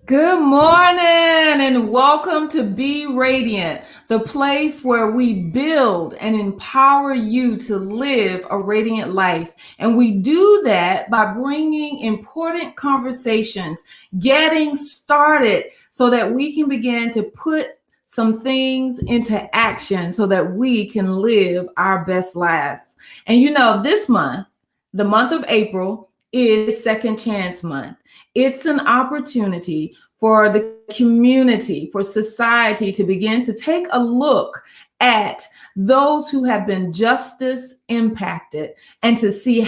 Good morning and welcome to Be Radiant, the place where we build and empower you to live a radiant life. And we do that by bringing important conversations, getting started so that we can begin to put some things into action so that we can live our best lives. And this month, the month of April, is Second Chance Month. It's an opportunity for the community, for society to begin to take a look at those who have been justice impacted and to see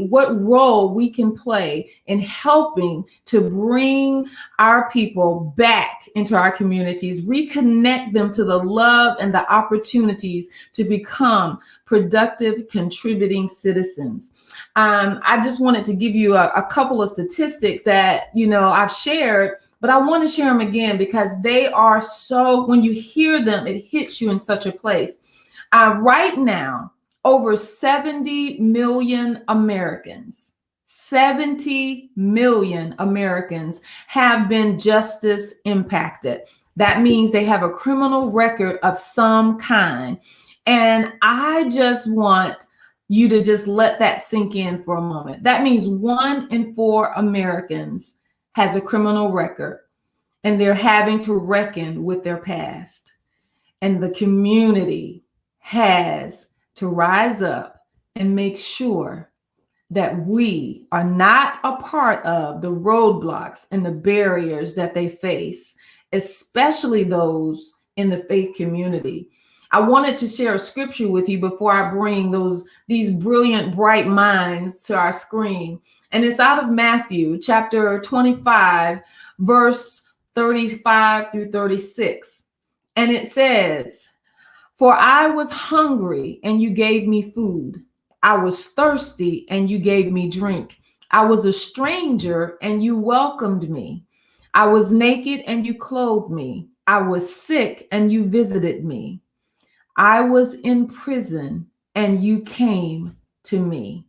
what role we can play in helping to bring our people back into our communities, reconnect them to the love and the opportunities to become productive, contributing citizens. I just wanted to give you a couple of statistics that, I've shared, but I want to share them again because they are so, when you hear them, it hits you in such a place. Right now, over 70 million Americans, 70 million Americans have been justice impacted. That means they have a criminal record of some kind. And I just want you to just let that sink in for a moment. That means 1 in 4 Americans has a criminal record, and they're having to reckon with their past. And the community has to rise up and make sure that we are not a part of the roadblocks and the barriers that they face, especially those in the faith community. I wanted to share a scripture with you before I bring these brilliant, bright minds to our screen. And it's out of Matthew chapter 25, verse 35 through 36. And it says, "For I was hungry and you gave me food. I was thirsty and you gave me drink. I was a stranger and you welcomed me. I was naked and you clothed me. I was sick and you visited me. I was in prison and you came to me."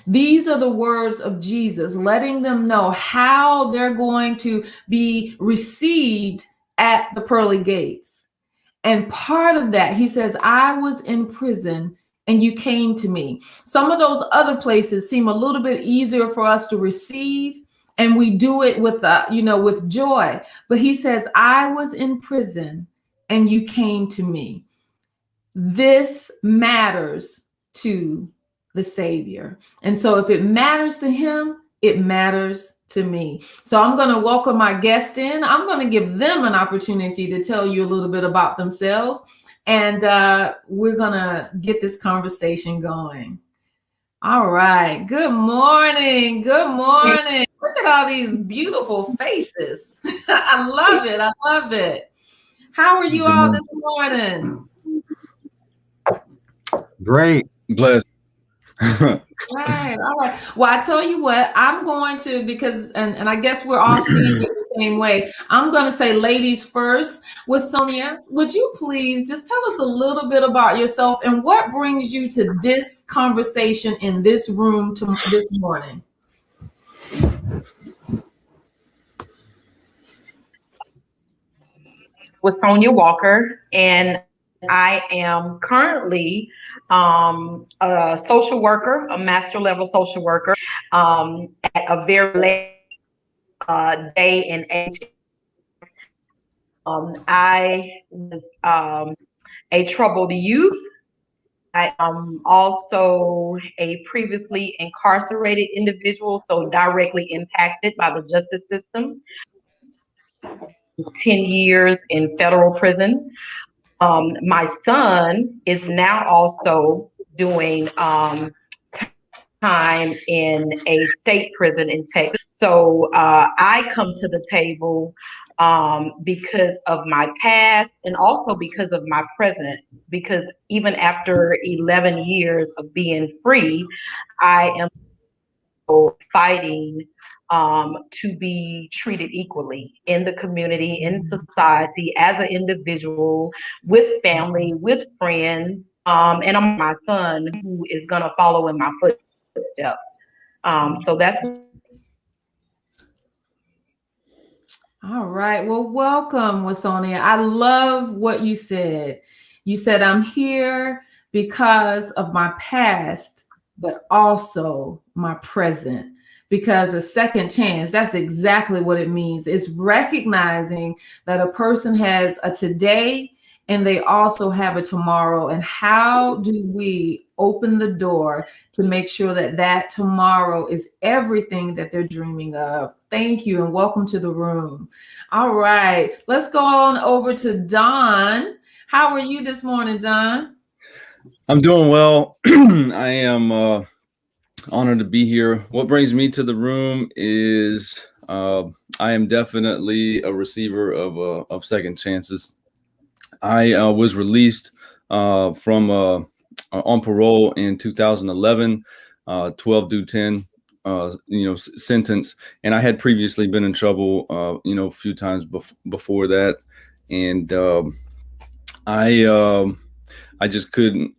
These are the words of Jesus, letting them know how they're going to be received at the pearly gates. And part of that, he says, I was in prison and you came to me. Some of those other places seem a little bit easier for us to receive, and we do it with with joy. But he says, I was in prison and you came to me. This matters to the Savior. And so if it matters to him, it matters to me. So I'm going to welcome my guest in. I'm going to give them an opportunity to tell you a little bit about themselves. And we're going to get this conversation going. All right. Good morning. Good morning. Look at all these beautiful faces. I love it. I love it. How are you all this morning? Great. Blessed. Right. All right. Well, I tell you what, I'm going to, because, and I guess we're all seeing it the same way. I'm going to say ladies first with Sonia. Would you please just tell us a little bit about yourself and what brings you to this conversation in this room this morning? With Sonia Walker, and I am currently a social worker, a master level social worker at a very late day and age. I was a troubled youth. I am also a previously incarcerated individual, so directly impacted by the justice system. 10 years in federal prison. My son is now also doing time in a state prison in Texas. So I come to the table because of my past and also because of my presence, because even after 11 years of being free, I am fighting to be treated equally in the community, in society, as an individual, with family, with friends, and I'm my son who is going to follow in my footsteps. So that's. All right. Well, welcome, Wasonia. I love what you said. You said, I'm here because of my past, but also my present. Because a second chance, that's exactly what it means. It's recognizing that a person has a today and they also have a tomorrow. And how do we open the door to make sure that that tomorrow is everything that they're dreaming of? Thank you and welcome to the room. All right, let's go on over to Don. How are you this morning, Don? I'm doing well. I am honored to be here. What brings me to the room is I am definitely a receiver of second chances. I was released from on parole in 2011, 12 due 10. Sentence, and I had previously been in trouble, a few times before that, and I just couldn't.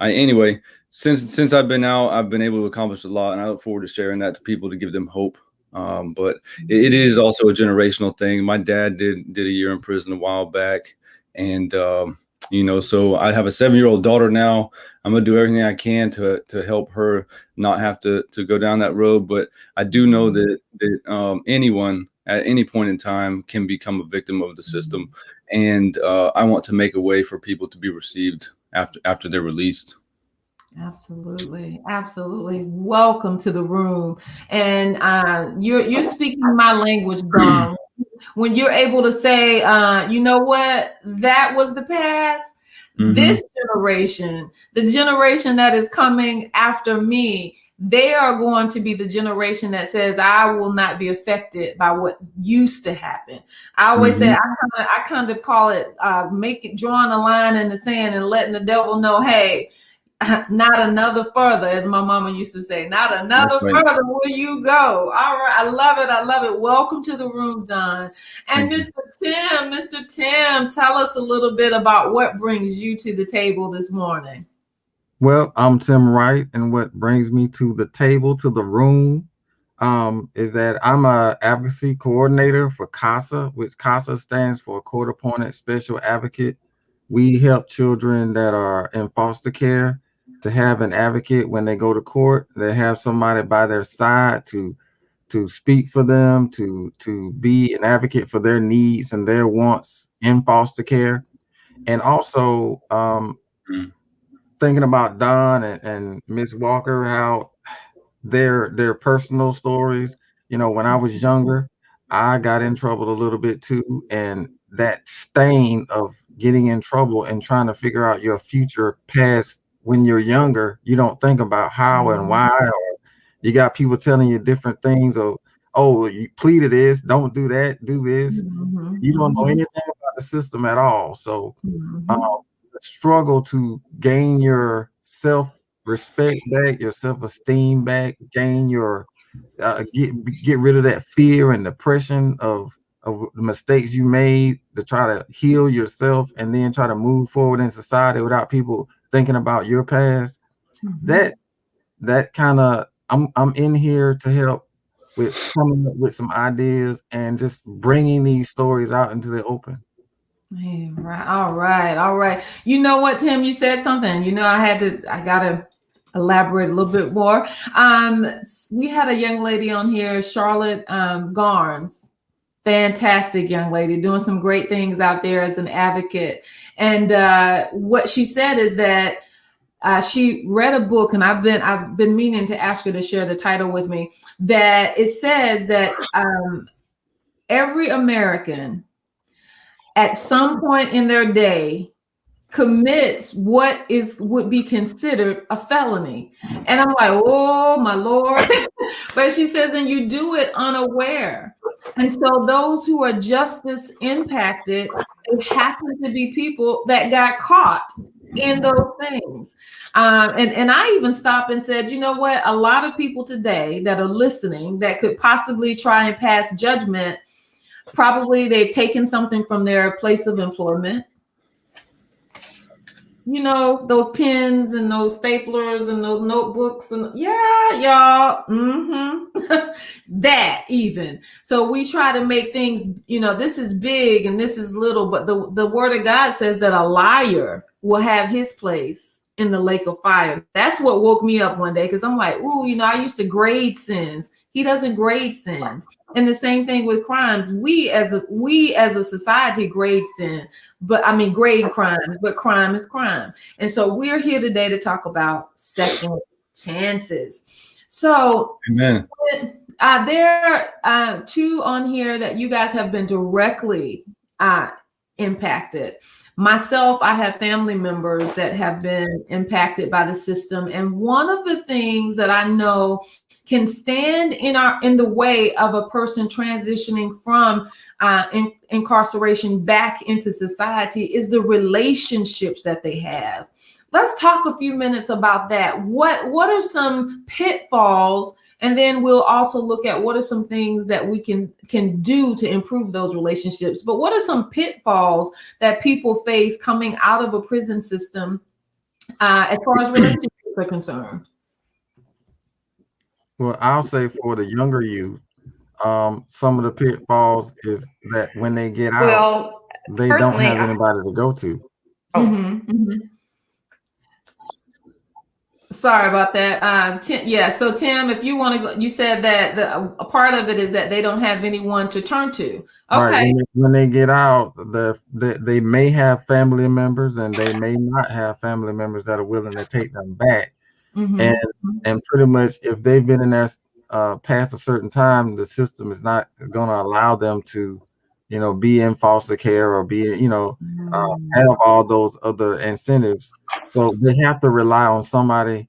Anyway, since I've been out, I've been able to accomplish a lot, and I look forward to sharing that to people to give them hope. But it is also a generational thing. My dad did a year in prison a while back, and so I have a 7-year-old daughter now. I'm gonna do everything I can to help her not have to go down that road. But I do know that anyone at any point in time can become a victim of the system, and I want to make a way for people to be received after they're released. Absolutely, absolutely. Welcome to the room, and you're speaking my language, Don. When you're able to say, you know what, that was the past. Mm-hmm. This generation, the generation that is coming after me, they are going to be the generation that says, I will not be affected by what used to happen. I always say, I kind of call it drawing a line in the sand and letting the devil know, hey, not another further, as my mama used to say, not another further will you go. All right. I love it. I love it. Welcome to the room, Don. And Mr. Tim, tell us a little bit about what brings you to the table this morning. Well, I'm Tim Wright, and what brings me to the table, to the room, is that I'm a advocacy coordinator for CASA, which CASA stands for Court Appointed Special Advocate. We help children that are in foster care to have an advocate when they go to court. They have somebody by their side to speak for them, to be an advocate for their needs and their wants in foster care. And also thinking about Don and Miss Walker, how their personal stories. When I was younger, I got in trouble a little bit too, and that stain of getting in trouble and trying to figure out your future past when you're younger, you don't think about how and why, or you got people telling you different things of, oh, you pleaded this, don't do that, do this. You don't know anything about the system at all. So the struggle to gain your self-respect back, your self-esteem back, gain your get rid of that fear and depression of the mistakes you made, to try to heal yourself and then try to move forward in society without people thinking about your past. That kind of, I'm in here to help with coming up with some ideas and just bringing these stories out into the open. Hey, right. All right. You know what, Tim, you said something, I gotta elaborate a little bit more. We had a young lady on here, Charlotte Garnes, fantastic young lady, doing some great things out there as an advocate. And what she said is that she read a book, and I've been meaning to ask her to share the title with me, that it says that every American at some point in their day commits what would be considered a felony. And I'm like, oh my Lord. But she says, and you do it unaware. And so those who are justice impacted, it happen to be people that got caught in those things. And I even stopped and said, you know what? A lot of people today that are listening that could possibly try and pass judgment, probably they've taken something from their place of employment. you know, those pens and those staplers and those notebooks and yeah, y'all. That even. So we try to make things, you know, this is big and this is little, but the word of God says that a liar will have his place in the lake of fire. That's what woke me up one day because I'm like, ooh, you know, I used to grade sins. He doesn't grade sins. And the same thing with crimes. We as a society grade sin, but I mean grade crimes, but crime is crime. And so we're here today to talk about second chances. So Amen. there are two on here that you guys have been directly impacted. Myself, I have family members that have been impacted by the system. And one of the things that I know can stand in the way of a person transitioning from incarceration back into society is the relationships that they have. Let's talk a few minutes about that. What are some pitfalls? And then we'll also look at what are some things that we can do to improve those relationships. But what are some pitfalls that people face coming out of a prison system as far as relationships are concerned? Well, I'll say for the younger youth, some of the pitfalls is that when they get out, Well, they don't have anybody to go to. Sorry about that. Tim, so Tim, if you want to go, you said that a part of it is that they don't have anyone to turn to. Okay. Right. When they get out, they may have family members and they may not have family members that are willing to take them back. And pretty much if they've been in there past a certain time, the system is not going to allow them to, you know, be in foster care or be, you know, have all those other incentives. So they have to rely on somebody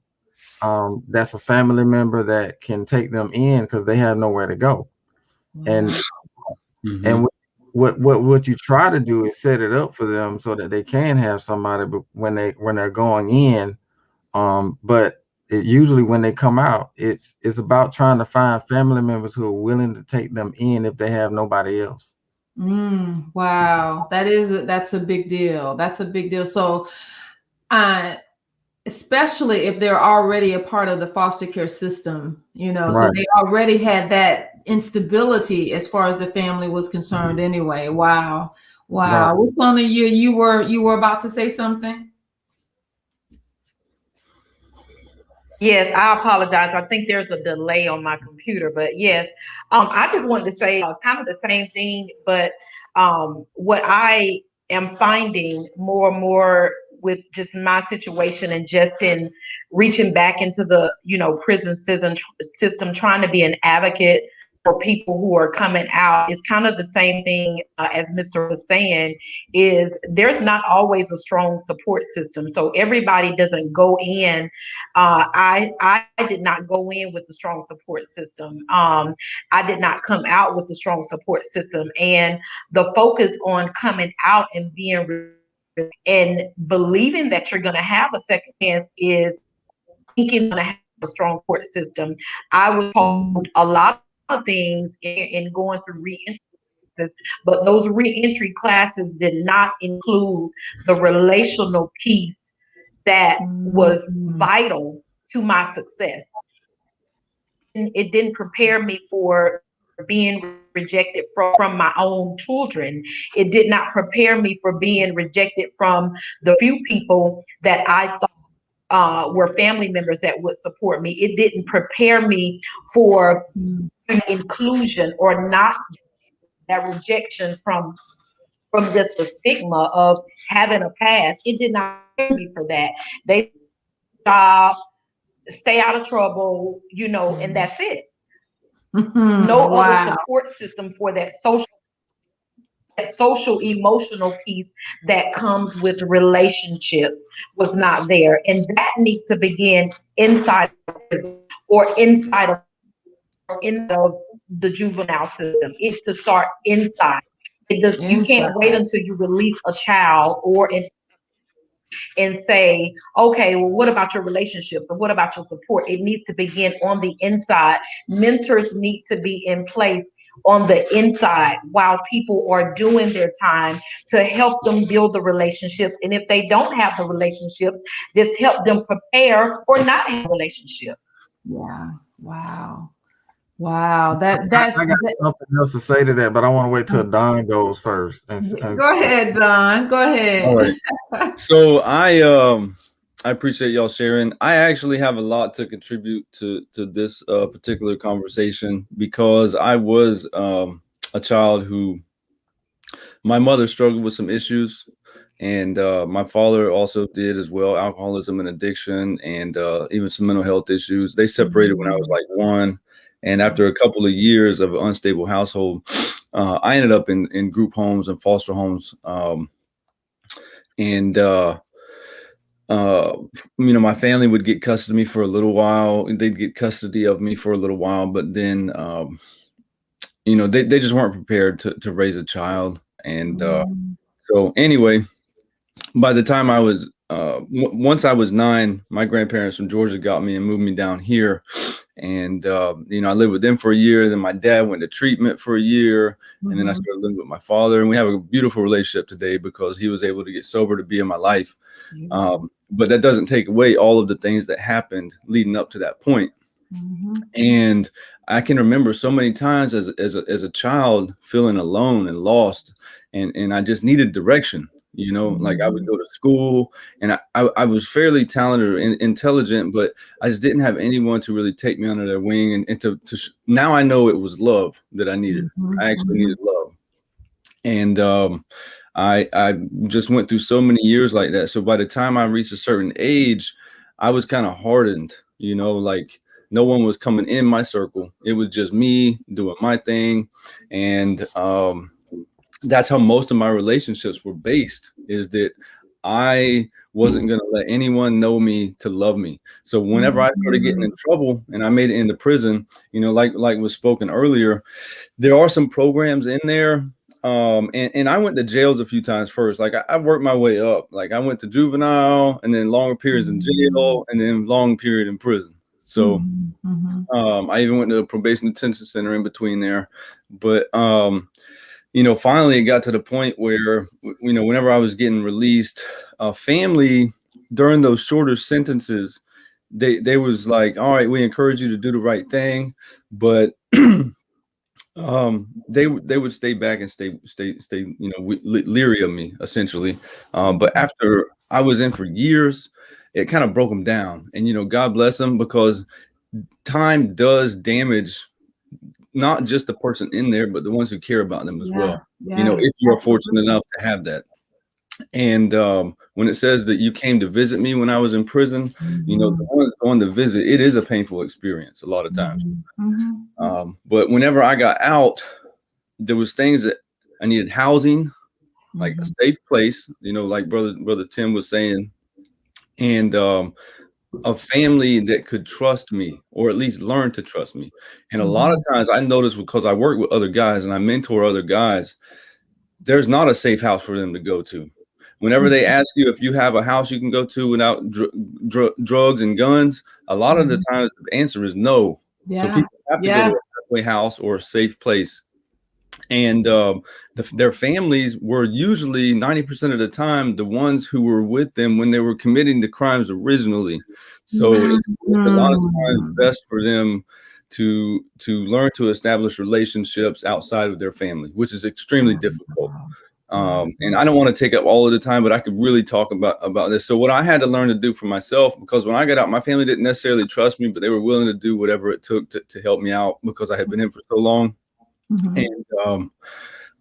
that's a family member that can take them in because they have nowhere to go. And what you try to do is set it up for them so that they can have somebody when they're going in. But usually when they come out, it's about trying to find family members who are willing to take them in if they have nobody else. Wow, that's a big deal. That's a big deal. So, especially if they're already a part of the foster care system, you know, Right. so they already had that instability as far as the family was concerned anyway. Wow. Right. Which one of you were about to say something? Yes, I apologize. I think there's a delay on my computer, but yes, I just wanted to say kind of the same thing, but what I am finding more and more with just my situation and just in reaching back into the, you know, prison system, trying to be an advocate for people who are coming out is kind of the same thing as Mr. was saying, is there's not always a strong support system. So everybody doesn't go in. I did not go in with a strong support system. I did not come out with a strong support system. And the focus on coming out and being and believing that you're going to have a second chance is thinking you're going to have a strong support system. I was told a lot of things in going through reentry classes, but those reentry classes did not include the relational piece that was vital to my success. And it didn't prepare me for being rejected from my own children. It did not prepare me for being rejected from the few people that I thought were family members that would support me. It didn't prepare me for inclusion or not that rejection from just the stigma of having a past. It did not prepare me for that. They stay out of trouble, you know, and that's it. No other support system for that social emotional piece that comes with relationships was not there. And that needs to begin inside of prison or inside of the juvenile system. It's to start inside. You can't wait until you release a child or and say, okay, well, what about your relationships or what about your support? It needs to begin on the inside. Mentors need to be in place on the inside while people are doing their time to help them build the relationships. And if they don't have the relationships, just help them prepare for not having a relationship. Yeah. Wow. Wow. That's I got something else to say to that, but I want to wait till Don goes first. Go ahead, Don. Go ahead. All right. So I appreciate y'all sharing. I actually have a lot to contribute to this particular conversation because I was a child who my mother struggled with some issues, and my father also did as well, alcoholism and addiction, and even some mental health issues. They separated when I was like 1, and after a couple of years of an unstable household, I ended up in group homes and foster homes, and my family would get custody of me for a little while, and they'd get custody of me for a little while, but then they just weren't prepared to raise a child. And so anyway, by the time I was once I was 9, my grandparents from Georgia got me and moved me down here, and I lived with them for a year. Then my dad went to treatment for a year, and then I started living with my father, and we have a beautiful relationship today because he was able to get sober to be in my life. But that doesn't take away all of the things that happened leading up to that point. And I can remember so many times as a child feeling alone and lost, and I just needed direction. Like I would go to school, and I was fairly talented or intelligent, but I just didn't have anyone to really take me under their wing. And now I know it was love that I needed. I actually needed love. And I just went through so many years like that. So by the time I reached a certain age, I was kind of hardened, like no one was coming in my circle. It was just me doing my thing. And that's how most of my relationships were based, is that I wasn't going to let anyone know me to love me. So whenever I started getting in trouble and I made it into prison, like was spoken earlier, there are some programs in there. And I went to jails a few times first. Like I worked my way up. Like I went to juvenile, and then longer periods in jail, and then long period in prison. So I even went to the probation detention center in between there. But finally it got to the point where, whenever I was getting released, family during those shorter sentences, they was like, all right, we encourage you to do the right thing, but they would stay back and stay leery of me, essentially. But after I was in for years, it kind of broke them down. And God bless them, because time does damage not just the person in there, but the ones who care about them as well. If you're fortunate enough to have that. And when it says that you came to visit me when I was in prison, the ones going to visit, it is a painful experience a lot of times. But whenever I got out, there was things that I needed: housing, like a safe place, like brother Tim was saying, and a family that could trust me, or at least learn to trust me. And a lot of times I noticed, because I work with other guys and I mentor other guys, there's not a safe house for them to go to. Whenever they ask you if you have a house you can go to without drugs and guns, a lot of the times the answer is no. So people have to go to a halfway house or a safe place. And their families were usually 90% of the time the ones who were with them when they were committing the crimes originally. So it's a lot of times best for them to learn to establish relationships outside of their family, which is extremely difficult. And I don't want to take up all of the time, but I could really talk about this. So what I had to learn to do for myself, because when I got out, my family didn't necessarily trust me, but they were willing to do whatever it took to help me out, because I had been in for so long. And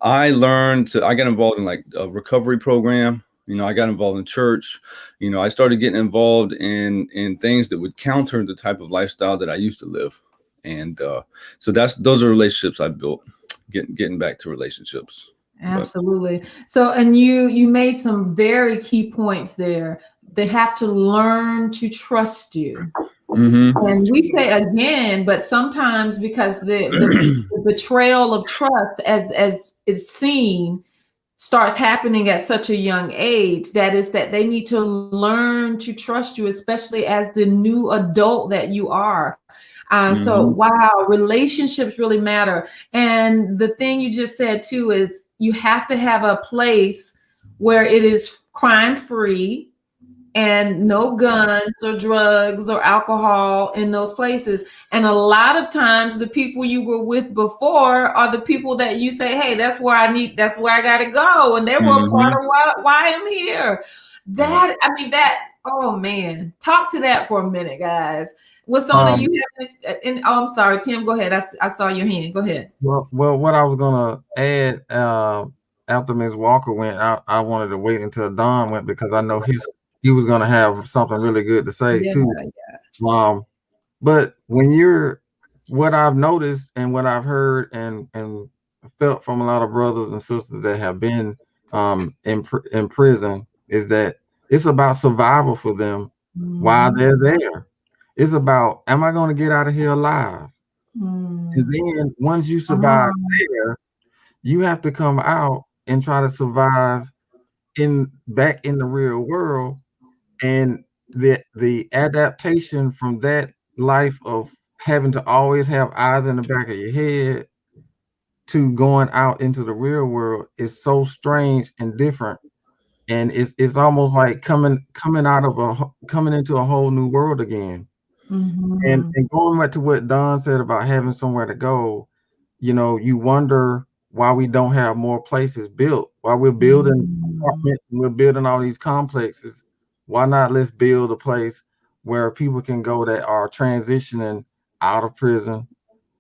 I got involved in like a recovery program. I got involved in church. I started getting involved in things that would counter the type of lifestyle that I used to live. And so those are relationships I built, getting back to relationships. Absolutely. So, and you made some very key points there. They have to learn to trust you. And we say again, but sometimes because the betrayal of trust as is seen, starts happening at such a young age, that is that they need to learn to trust you, especially as the new adult that you are. So wow, relationships really matter. And the thing you just said too is you have to have a place where it is crime free and no guns or drugs or alcohol in those places. And a lot of times the people you were with before are the people that you say, hey, that's where I got to go. And they were part of why I'm here. That, I mean, that, oh man, talk to that for a minute, guys. Wasona, you have, and oh, I'm sorry, Tim, go ahead. I saw your hand. Go ahead. Well, what I was gonna add after Ms. Walker went, I wanted to wait until Don went because I know he was gonna have something really good to say too. But what I've noticed and what I've heard and felt from a lot of brothers and sisters that have been in prison is that it's about survival for them while they're there. It's about, am I going to get out of here alive? And then once you survive there, you have to come out and try to survive back in the real world. And the adaptation from that life of having to always have eyes in the back of your head to going out into the real world is so strange and different. And it's almost like coming into a whole new world again. And going back to what Don said about having somewhere to go, you wonder why we don't have more places built, why we're building apartments and we're building all these complexes. Why not let's build a place where people can go that are transitioning out of prison?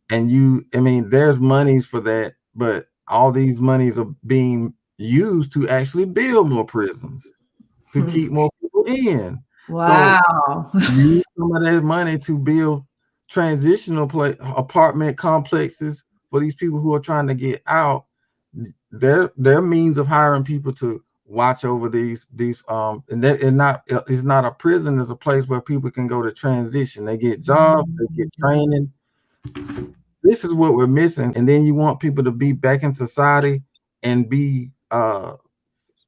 And I mean, there's monies for that, but all these monies are being used to actually build more prisons, to keep more people in. Wow. So use some of that money to build transitional apartment complexes for these people who are trying to get out. Their means of hiring people to watch over these it's not a prison, it's a place where people can go to transition. They get jobs, they get training. This is what we're missing. And then you want people to be back in society and be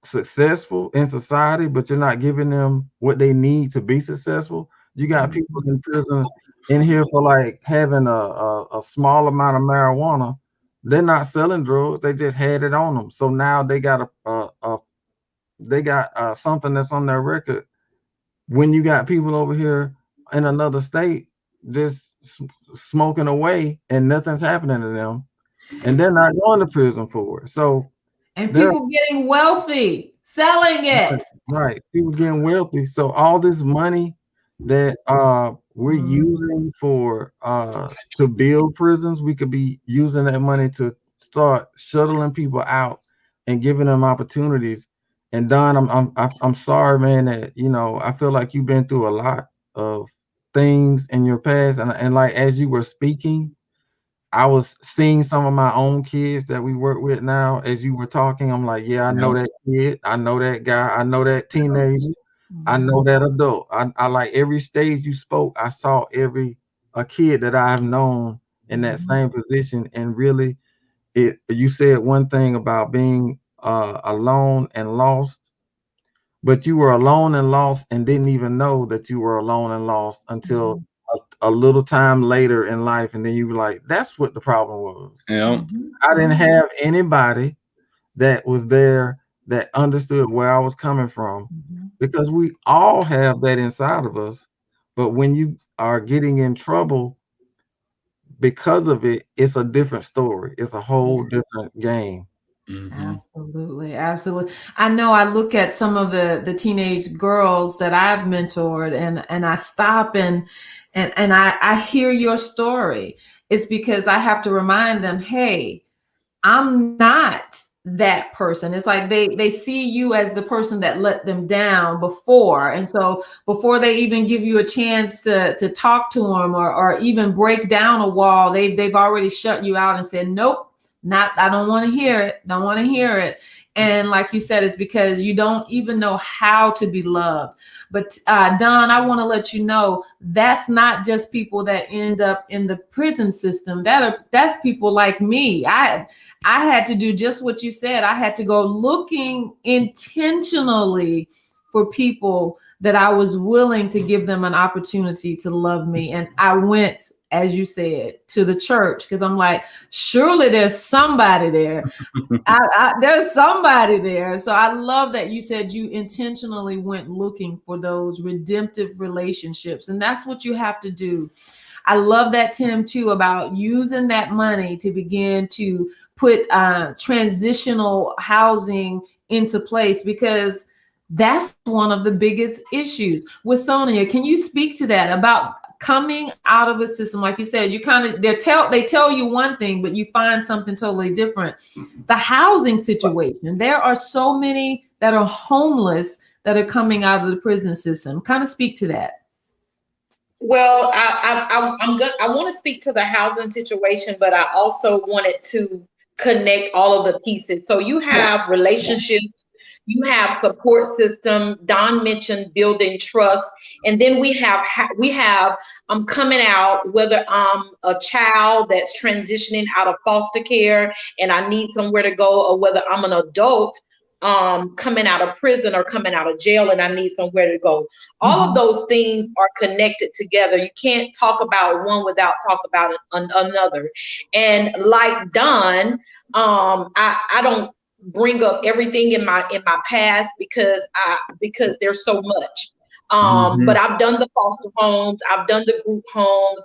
successful in society, but you're not giving them what they need to be successful. You got people in prison in here for like having a small amount of marijuana. They're not selling drugs, they just had it on them. So now they got something that's on their record. When you got people over here in another state just smoking away and nothing's happening to them, and they're not going to prison for it. So people getting wealthy selling it. Right, people getting wealthy. So all this money that we're using for to build prisons, we could be using that money to start shuttling people out and giving them opportunities. And Don, I'm sorry, man, that I feel like you've been through a lot of things in your past, and like as you were speaking, I was seeing some of my own kids that we work with now. As you were talking, I'm like, yeah, I know that kid, I know that guy, I know that teenager, I know that adult. I like every stage you spoke. I saw a kid that I have known in that same position. And really, you said one thing about being alone and lost, but you were alone and lost and didn't even know that you were alone and lost until a little time later in life. And then you were like, that's what the problem was. I didn't have anybody that was there that understood where I was coming from, because we all have that inside of us. But when you are getting in trouble because of it, it's a different story. It's a whole different game. Absolutely. I know I look at some of the teenage girls that I've mentored, and I stop and I hear your story. It's because I have to remind them, hey, I'm not that person. It's like they see you as the person that let them down before. And so before they even give you a chance to talk to them or even break down a wall, they've already shut you out and said, nope, I don't want to hear it. Don't want to hear it. And like you said, it's because you don't even know how to be loved. But Don, I want to let you know that's not just people that end up in the prison system. That's people like me. I had to do just what you said. I had to go looking intentionally for people that I was willing to give them an opportunity to love me. And I went, as you said, to the church because I'm like, surely there's somebody there. There's somebody there. So I love that you said you intentionally went looking for those redemptive relationships. And that's what you have to do. I love that, Tim, too, about using that money to begin to put transitional housing into place, because that's one of the biggest issues. With Sonia, can you speak to that about coming out of a system? Like you said, you kind of they tell you one thing, but you find something totally different. The housing situation. There are so many that are homeless that are coming out of the prison system. Kind of speak to that. Well, I want to speak to the housing situation, but I also wanted to connect all of the pieces. So you have relationships, you have support system. Don mentioned building trust, and then we have I'm coming out, whether I'm a child that's transitioning out of foster care and I need somewhere to go, or whether I'm an adult coming out of prison or coming out of jail and I need somewhere to go. All of those things are connected together. You can't talk about one without talk about another. And like Don, I don't bring up everything in my past because there's so much. But I've done the foster homes, I've done the group homes.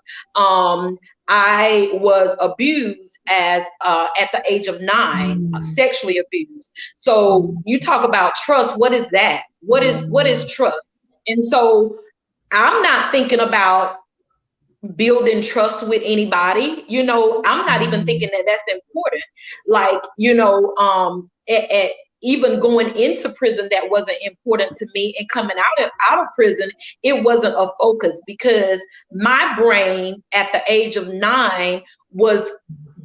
I was abused as at the age of 9, sexually abused. So you talk about trust. What is that? What is trust? And so I'm not thinking about building trust with anybody. I'm not even thinking that that's important. Like, even going into prison, that wasn't important to me, and coming out of prison, it wasn't a focus, because my brain at the age of 9 was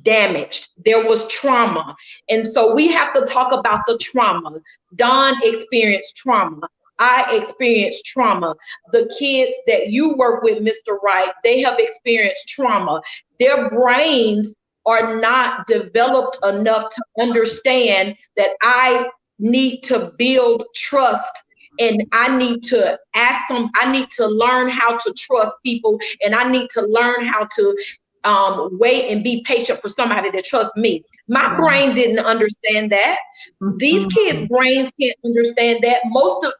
damaged. There was trauma. And so we have to talk about the trauma. Don experienced trauma. I experienced trauma. The kids that you work with, Mr. Wright, they have experienced trauma. Their brains are not developed enough to understand that I need to build trust, and I need to learn how to trust people, and I need to learn how to wait and be patient for somebody to trust me. My brain didn't understand that. These kids' brains can't understand that.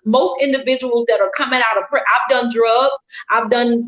Most individuals that are coming out of prison, I've done drugs, I've done,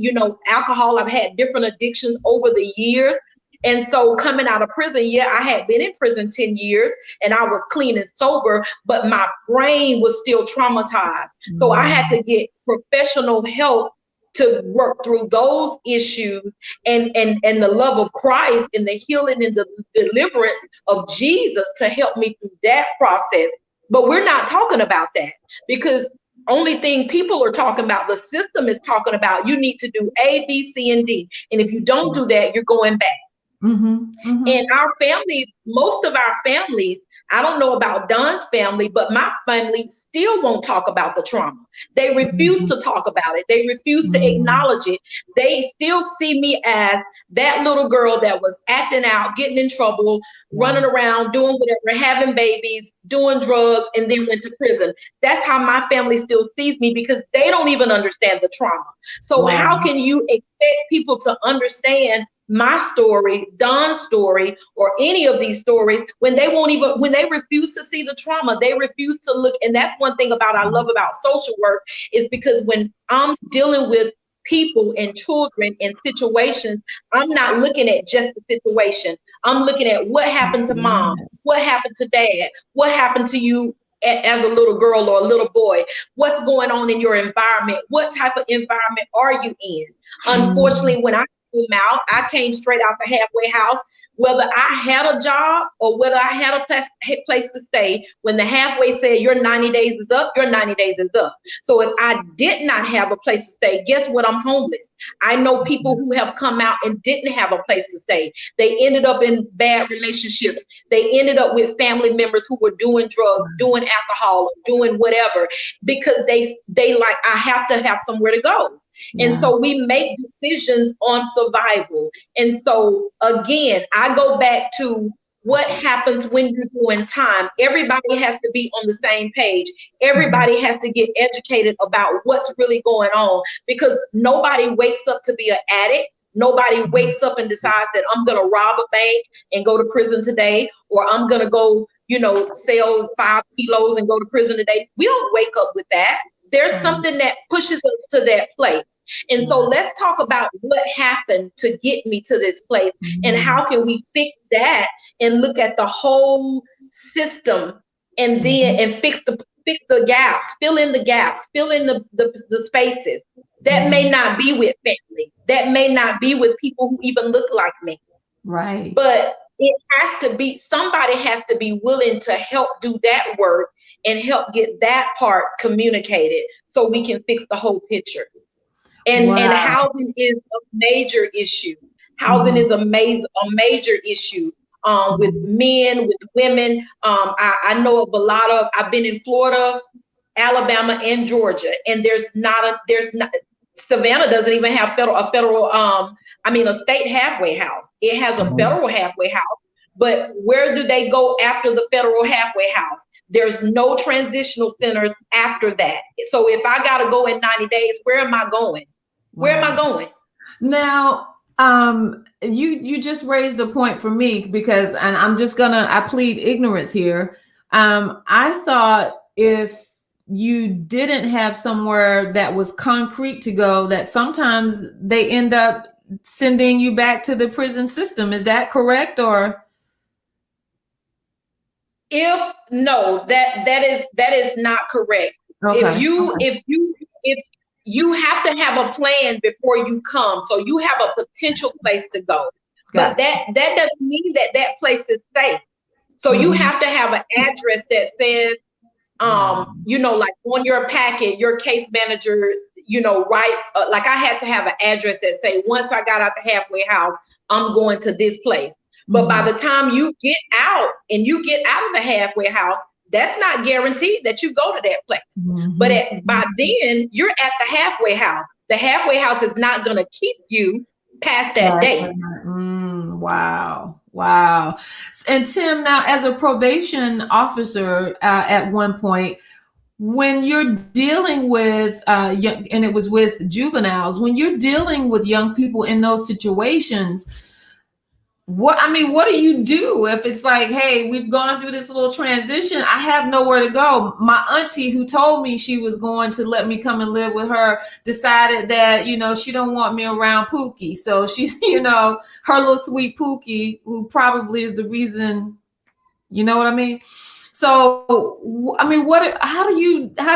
alcohol, I've had different addictions over the years. And so coming out of prison, I had been in prison 10 years and I was clean and sober, but my brain was still traumatized. So I had to get professional help to work through those issues, and the love of Christ and the healing and the deliverance of Jesus to help me through that process. But we're not talking about that, because only thing people are talking about, the system is talking about, you need to do A, B, C, and D. And if you don't do that, you're going back. And our families, most of our families, I don't know about Don's family, but my family still won't talk about the trauma. They refuse to talk about it. They refuse to acknowledge it. They still see me as that little girl that was acting out, getting in trouble, running around, doing whatever, having babies, doing drugs, and then went to prison. That's how my family still sees me, because they don't even understand the trauma. So how can you expect people to understand my story, Don's story, or any of these stories when they refuse to see the trauma, they refuse to look. And that's one thing I love about social work, is because when I'm dealing with people and children and situations, I'm not looking at just the situation. I'm looking at what happened to mom, what happened to dad, what happened to you as a little girl or a little boy, what's going on in your environment, what type of environment are you in? Unfortunately, when I came out. I came straight out the halfway house. Whether I had a job or whether I had a place to stay, when the halfway said your 90 days is up, your 90 days is up. So if I did not have a place to stay, guess what? I'm homeless. I know people who have come out and didn't have a place to stay. They ended up in bad relationships. They ended up with family members who were doing drugs, doing alcohol, doing whatever, because they like, I have to have somewhere to go. And so we make decisions on survival. And so again, I go back to what happens when you're doing time. Everybody has to be on the same page. Everybody has to get educated about what's really going on, because nobody wakes up to be an addict. Nobody wakes up and decides that I'm going to rob a bank and go to prison today, or I'm going to go, sell 5 kilos and go to prison today. We don't wake up with that. There's something that pushes us to that place. And so let's talk about what happened to get me to this place, and how can we fix that and look at the whole system, and then fix the gaps, fill in the gaps, fill in the spaces. That may not be with family. That may not be with people who even look like me. Right. But it has to be, somebody has to be willing to help do that work and help get that part communicated so we can fix the whole picture. And housing is a major issue. Housing is a major issue with men, with women. I know of a lot of, I've been in Florida, Alabama, and Georgia, and there's not Savannah doesn't even have a state halfway house. It has a federal halfway house, but where do they go after the federal halfway house? There's no transitional centers after that. So if I got to go in 90 days, where am I going? Where am I going? Now, you just raised a point for me, because, and I plead ignorance here. I thought if you didn't have somewhere that was concrete to go, that sometimes they end up sending you back to the prison system. Is that correct? Or No, that is not correct. Okay. If you have to have a plan before you come, so you have a potential place to go. But that doesn't mean that place is safe. So you have to have an address that says, like on your packet, your case manager, writes, like I had to have an address that say, once I got out the halfway house, I'm going to this place. But by the time you get out of the halfway house, that's not guaranteed that you go to that place. But by then, you're at the halfway house. The halfway house is not going to keep you past that date. Wow. And Tim, now as a probation officer at one point, when you're dealing with young, and it was with juveniles, when you're dealing with young people in those situations, what do you do if it's like, hey, we've gone through this little transition, I have nowhere to go? My auntie, who told me she was going to let me come and live with her, decided that, she don't want me around Pookie. So she's, her little sweet Pookie, who probably is the reason, you know what I mean? So, how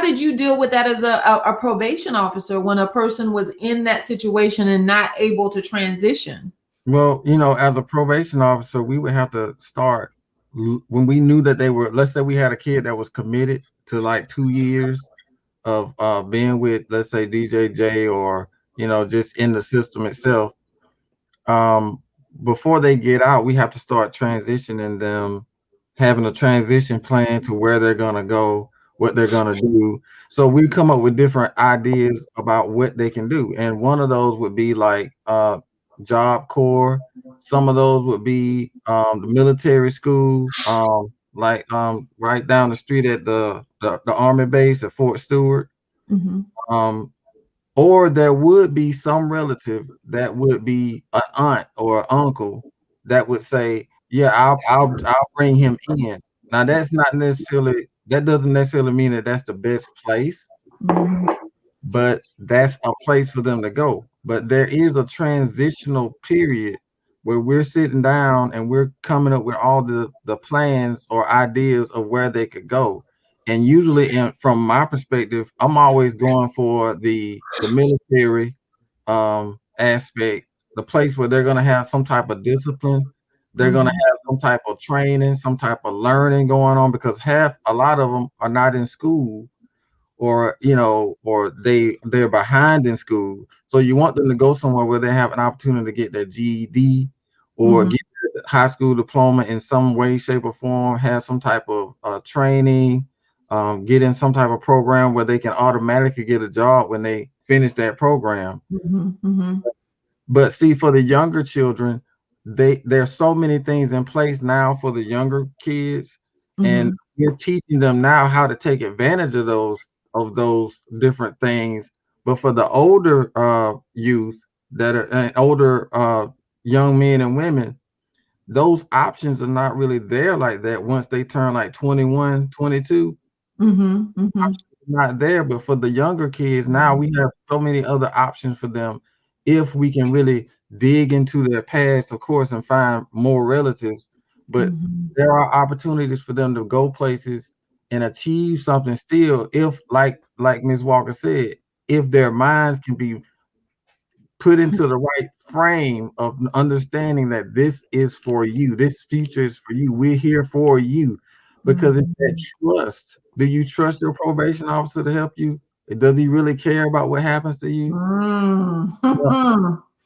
did you deal with that as a probation officer when a person was in that situation and not able to transition? Well, as a probation officer, we would have to start when we knew that they were, let's say we had a kid that was committed to like 2 years of being with, let's say, DJJ, or, just in the system itself. Before they get out, we have to start transitioning them, having a transition plan to where they're going to go, what they're going to do. So we come up with different ideas about what they can do. And one of those would be like Job Corps. Some of those would be the military school, right down the street at the Army base at Fort Stewart. Or there would be some relative that would be an aunt or uncle that would say, yeah, I'll bring him in. Now that doesn't necessarily mean that that's the best place, but that's a place for them to go. But there is a transitional period where we're sitting down and we're coming up with all the plans or ideas of where they could go. And usually, from my perspective, I'm always going for the military aspect, the place where they're going to have some type of discipline. They're going to have some type of training, some type of learning going on, because a lot of them are not in school, or or they're behind in school. So you want them to go somewhere where they have an opportunity to get their GED or get their high school diploma in some way, shape, or form, have some type of training, get in some type of program where they can automatically get a job when they finish that program. But see, for the younger children, there's so many things in place now for the younger kids, and we're teaching them now how to take advantage of those different things. But for the older youth that are older young men and women, those options are not really there like that once they turn like 21, 22. Not there. But for the younger kids now, we have so many other options for them if we can really dig into their past, of course, and find more relatives. But there are opportunities for them to go places and achieve something still, if like Ms. Walker said, if their minds can be put into the right frame of understanding that this is for you, this future is for you, we're here for you. Because it's that trust. Do you trust your probation officer to help you? Does he really care about what happens to you?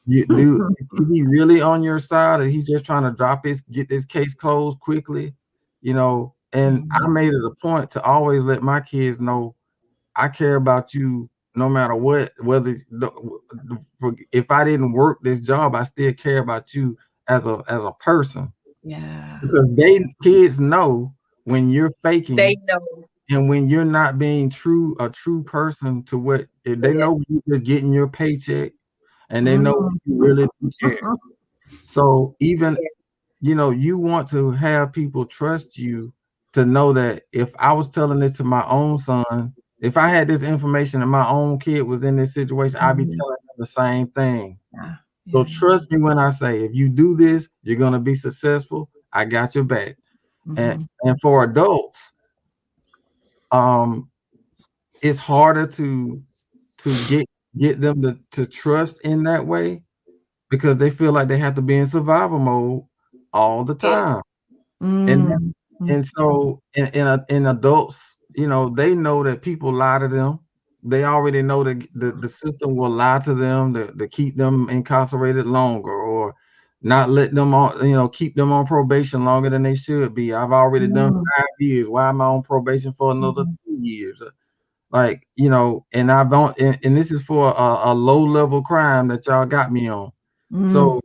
Is he really on your side, or he's just trying to get this case closed quickly? And I made it a point to always let my kids know I care about you no matter what. If I didn't work this job, I still care about you as a person. Yeah. Because kids know when you're faking. They know. And when you're not being a true person to what they know, you're just getting your paycheck, and they know you really do care. So even, you want to have people trust you to know that if I was telling this to my own son, if I had this information and my own kid was in this situation, I'd be telling them the same thing. So trust me when I say, if you do this, you're going to be successful. I got your back. And for adults, it's harder to get them to trust in that way, because they feel like they have to be in survival mode all the time. And so in adults, they know that people lie to them. They already know that the system will lie to them to keep them incarcerated longer, or not let them on, keep them on probation longer than they should be. I've already done 5 years. Why am I on probation for another 2 years? Like, and I don't, and this is for a low level crime that y'all got me on. So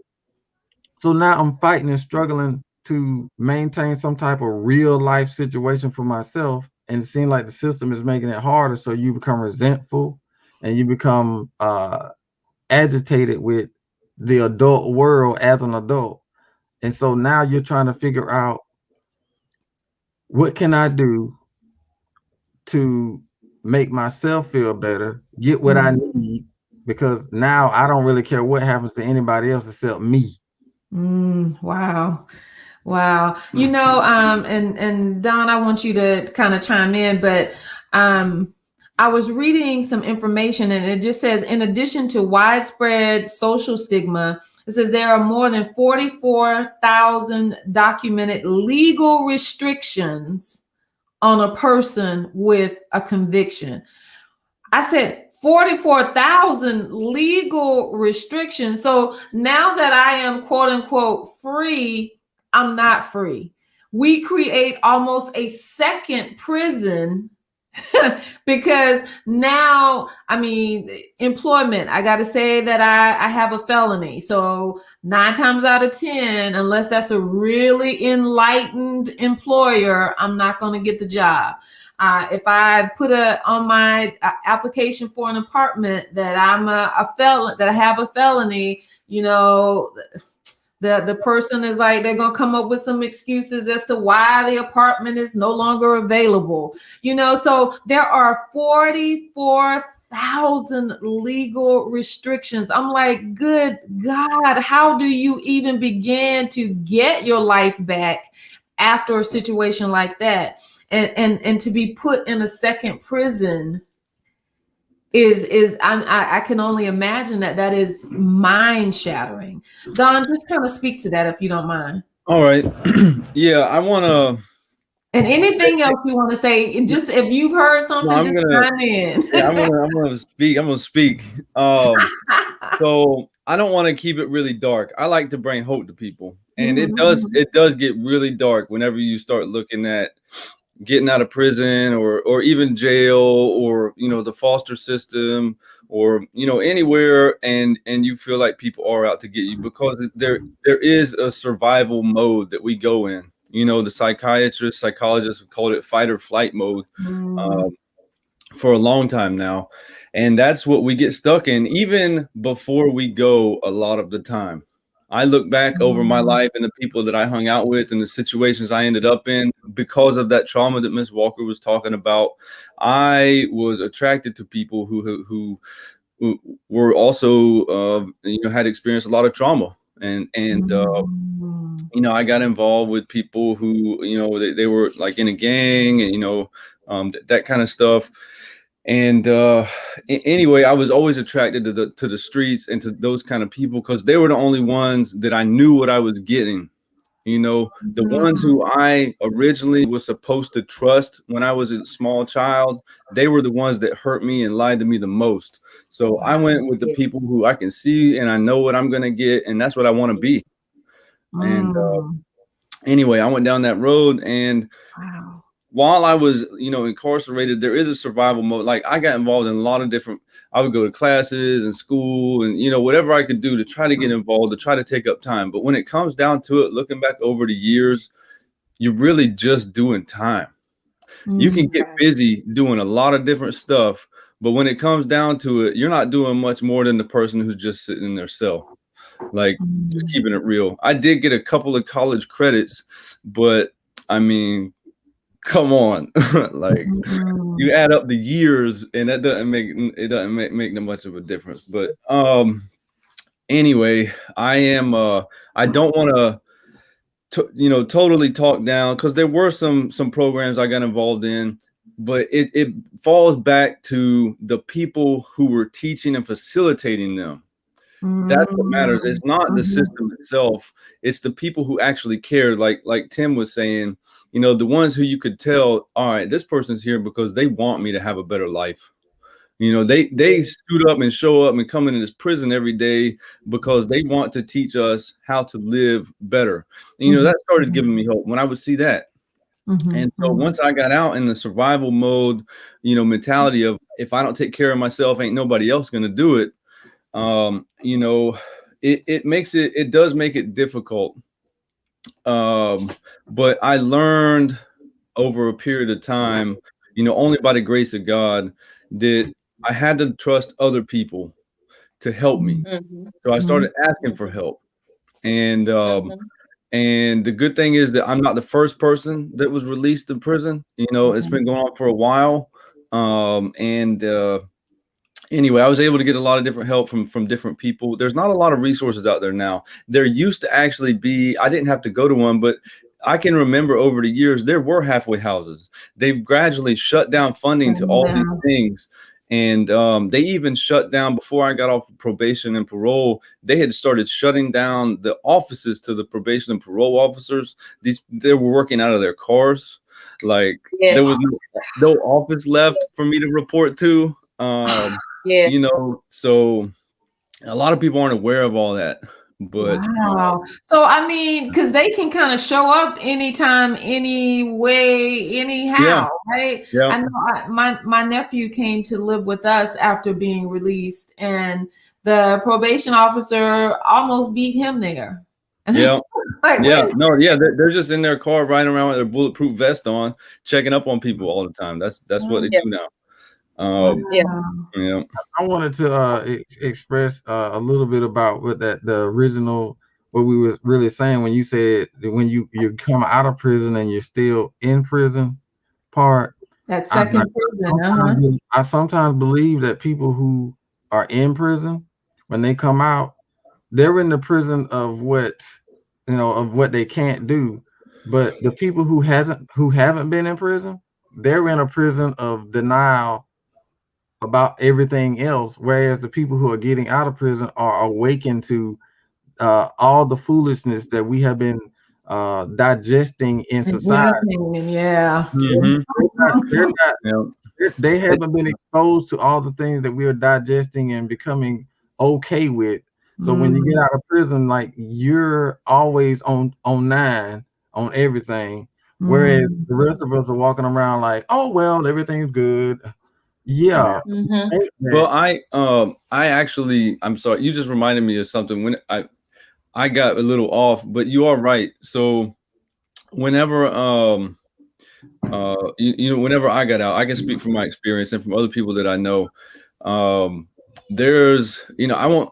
now I'm fighting and struggling to maintain some type of real life situation for myself. And it seems like the system is making it harder. So you become resentful, and you become agitated with the adult world as an adult. And so now you're trying to figure out, what can I do to make myself feel better, get what I need, because now I don't really care what happens to anybody else except me. Wow. And Don, I want you to kind of chime in, but I was reading some information, and it just says, in addition to widespread social stigma, it says there are more than 44,000 documented legal restrictions on a person with a conviction. I said 44,000 legal restrictions. So now that I am quote unquote free, I'm not free. We create almost a second prison because now, employment, I got to say that I have a felony. So 9 times out of 10, unless that's a really enlightened employer, I'm not going to get the job. If I put on my application for an apartment that I'm a felon, that I have a felony, the person is like, they're going to come up with some excuses as to why the apartment is no longer available. So there are 44,000 legal restrictions. I'm like, good God, how do you even begin to get your life back after a situation like that? And to be put in a second prison I can only imagine that is mind shattering. Don, just kind of speak to that if you don't mind. All right. Yeah, I want to. And anything else you want to say, just if you've heard No, something, just chime in. Yeah, I'm gonna speak. I'm gonna speak. So I don't want to keep it really dark. I like to bring hope to people, and it does get really dark whenever you start looking at getting out of prison or even jail, or the foster system, or anywhere, and you feel like people are out to get you, because there is a survival mode that we go in. The psychiatrists, psychologists have called it fight or flight mode. For a long time now, and that's what we get stuck in even before we go. A lot of the time I look back over my life and the people that I hung out with and the situations I ended up in because of that trauma that Miss Walker was talking about. I was attracted to people who were also had experienced a lot of trauma, and I got involved with people who they were like in a gang, and that kind of stuff. And anyway, I was always attracted to the streets and to those kind of people because they were the only ones that I knew what I was getting. The ones who I originally was supposed to trust when I was a small child, they were the ones that hurt me and lied to me the most. So I went with the people who I can see and I know what I'm going to get, and that's what I want to be. And anyway, I went down that road, and while I was, incarcerated, there is a survival mode. Like, I got involved in a lot of different, I would go to classes and school and, whatever I could do to try to get involved, to try to take up time. But when it comes down to it, looking back over the years, you're really just doing time. You can get busy doing a lot of different stuff, but when it comes down to it, you're not doing much more than the person who's just sitting in their cell. Like, just keeping it real. I did get a couple of college credits, but I mean, come on. Like, you add up the years and that doesn't make much of a difference. But anyway, I don't want to totally talk down, because there were some programs I got involved in, but it falls back to the people who were teaching and facilitating them. That's what matters. It's not the system itself. It's the people who actually cared. Like Tim was saying, the ones who you could tell, all right, this person's here because they want me to have a better life. They stood up and show up and come into this prison every day because they want to teach us how to live better. And, that started giving me hope when I would see that. And so once I got out in the survival mode, mentality of, if I don't take care of myself, ain't nobody else going to do it. It does make it difficult. But I learned over a period of time, only by the grace of God, that I had to trust other people to help me. So I started asking for help. And the good thing is that I'm not the first person that was released in prison. It's been going on for a while. Anyway, I was able to get a lot of different help from different people. There's not a lot of resources out there now. There used to actually be, I didn't have to go to one, but I can remember over the years, there were halfway houses. They've gradually shut down funding to all these things. And they even shut down, before I got off probation and parole, they had started shutting down the offices to the probation and parole officers. They were working out of their cars. Like, there was no office left for me to report to. So a lot of people aren't aware of all that. But wow. So I mean, because they can kind of show up anytime, anyway, anyhow, right? Yeah. I know my nephew came to live with us after being released, and the probation officer almost beat him there. Yeah. Like, they're just in their car riding around with their bulletproof vest on, checking up on people all the time. That's what they do now. I wanted to express a little bit about what we were really saying when you said that when you come out of prison and you're still in prison part. That second prison. I sometimes believe that people who are in prison, when they come out, they're in the prison of what they can't do. But the people who haven't been in prison, they're in a prison of denial about everything else, whereas the people who are getting out of prison are awakened to all the foolishness that we have been digesting in society. Yeah. Mhm. They haven't been exposed to all the things that we are digesting and becoming okay with. So when you get out of prison, like, you're always on 9 on everything, whereas the rest of us are walking around like, oh well, everything's good. Yeah. Mhm. Well, I actually, I'm sorry, you just reminded me of something when I got a little off, but you are right. So whenever whenever I got out, I can speak from my experience and from other people that I know. There's, I won't,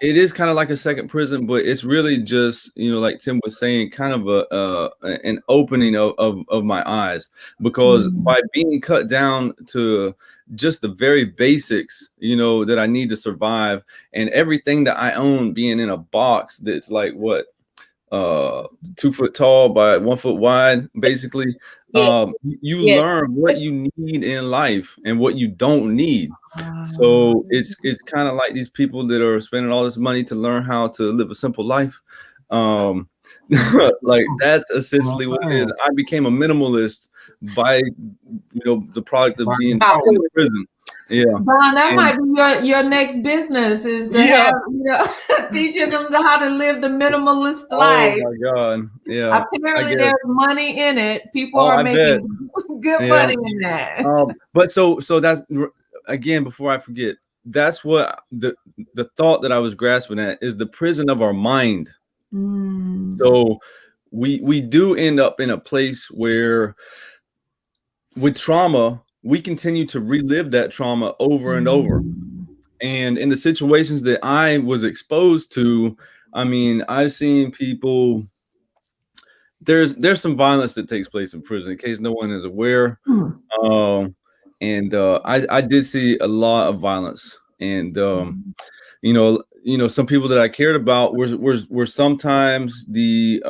it is kind of like a second prison, but it's really just, like Tim was saying, kind of an opening of my eyes, because by being cut down to just the very basics, that I need to survive, and everything that I own being in a box that's like what, 2 foot tall by 1 foot wide, basically. You Yeah. learn what you need in life and what you don't need. So it's kind of like these people that are spending all this money to learn how to live a simple life. Like, that's essentially what it is. I became a minimalist by the product of being in prison. Yeah, Don, that might be your next business, is to have, teaching them how to live the minimalist life. Oh my God. Yeah. Apparently there's money in it. People are I bet. making good money in that. But so that's, again, before I forget, that's what the thought that I was grasping at is the prison of our mind. So we do end up in a place where, with trauma, we continue to relive that trauma over and over. And in the situations that I was exposed to, I mean, I've seen people, there's some violence that takes place in prison, in case no one is aware. I did see a lot of violence, and some people that I cared about were sometimes the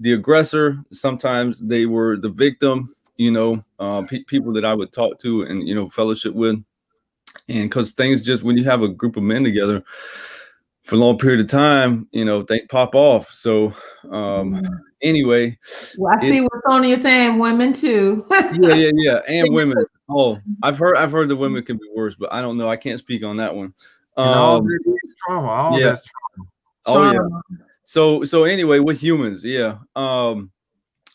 aggressor, sometimes they were the victim. People that I would talk to and fellowship with, and because things, just when you have a group of men together for a long period of time, they pop off. So anyway, well, I see what Tony is saying. Women too. yeah, and women. Oh, I've heard the women can be worse, but I don't know. I can't speak on that one. And all that is trauma. All that's trauma. Oh yeah. So anyway, with humans, yeah.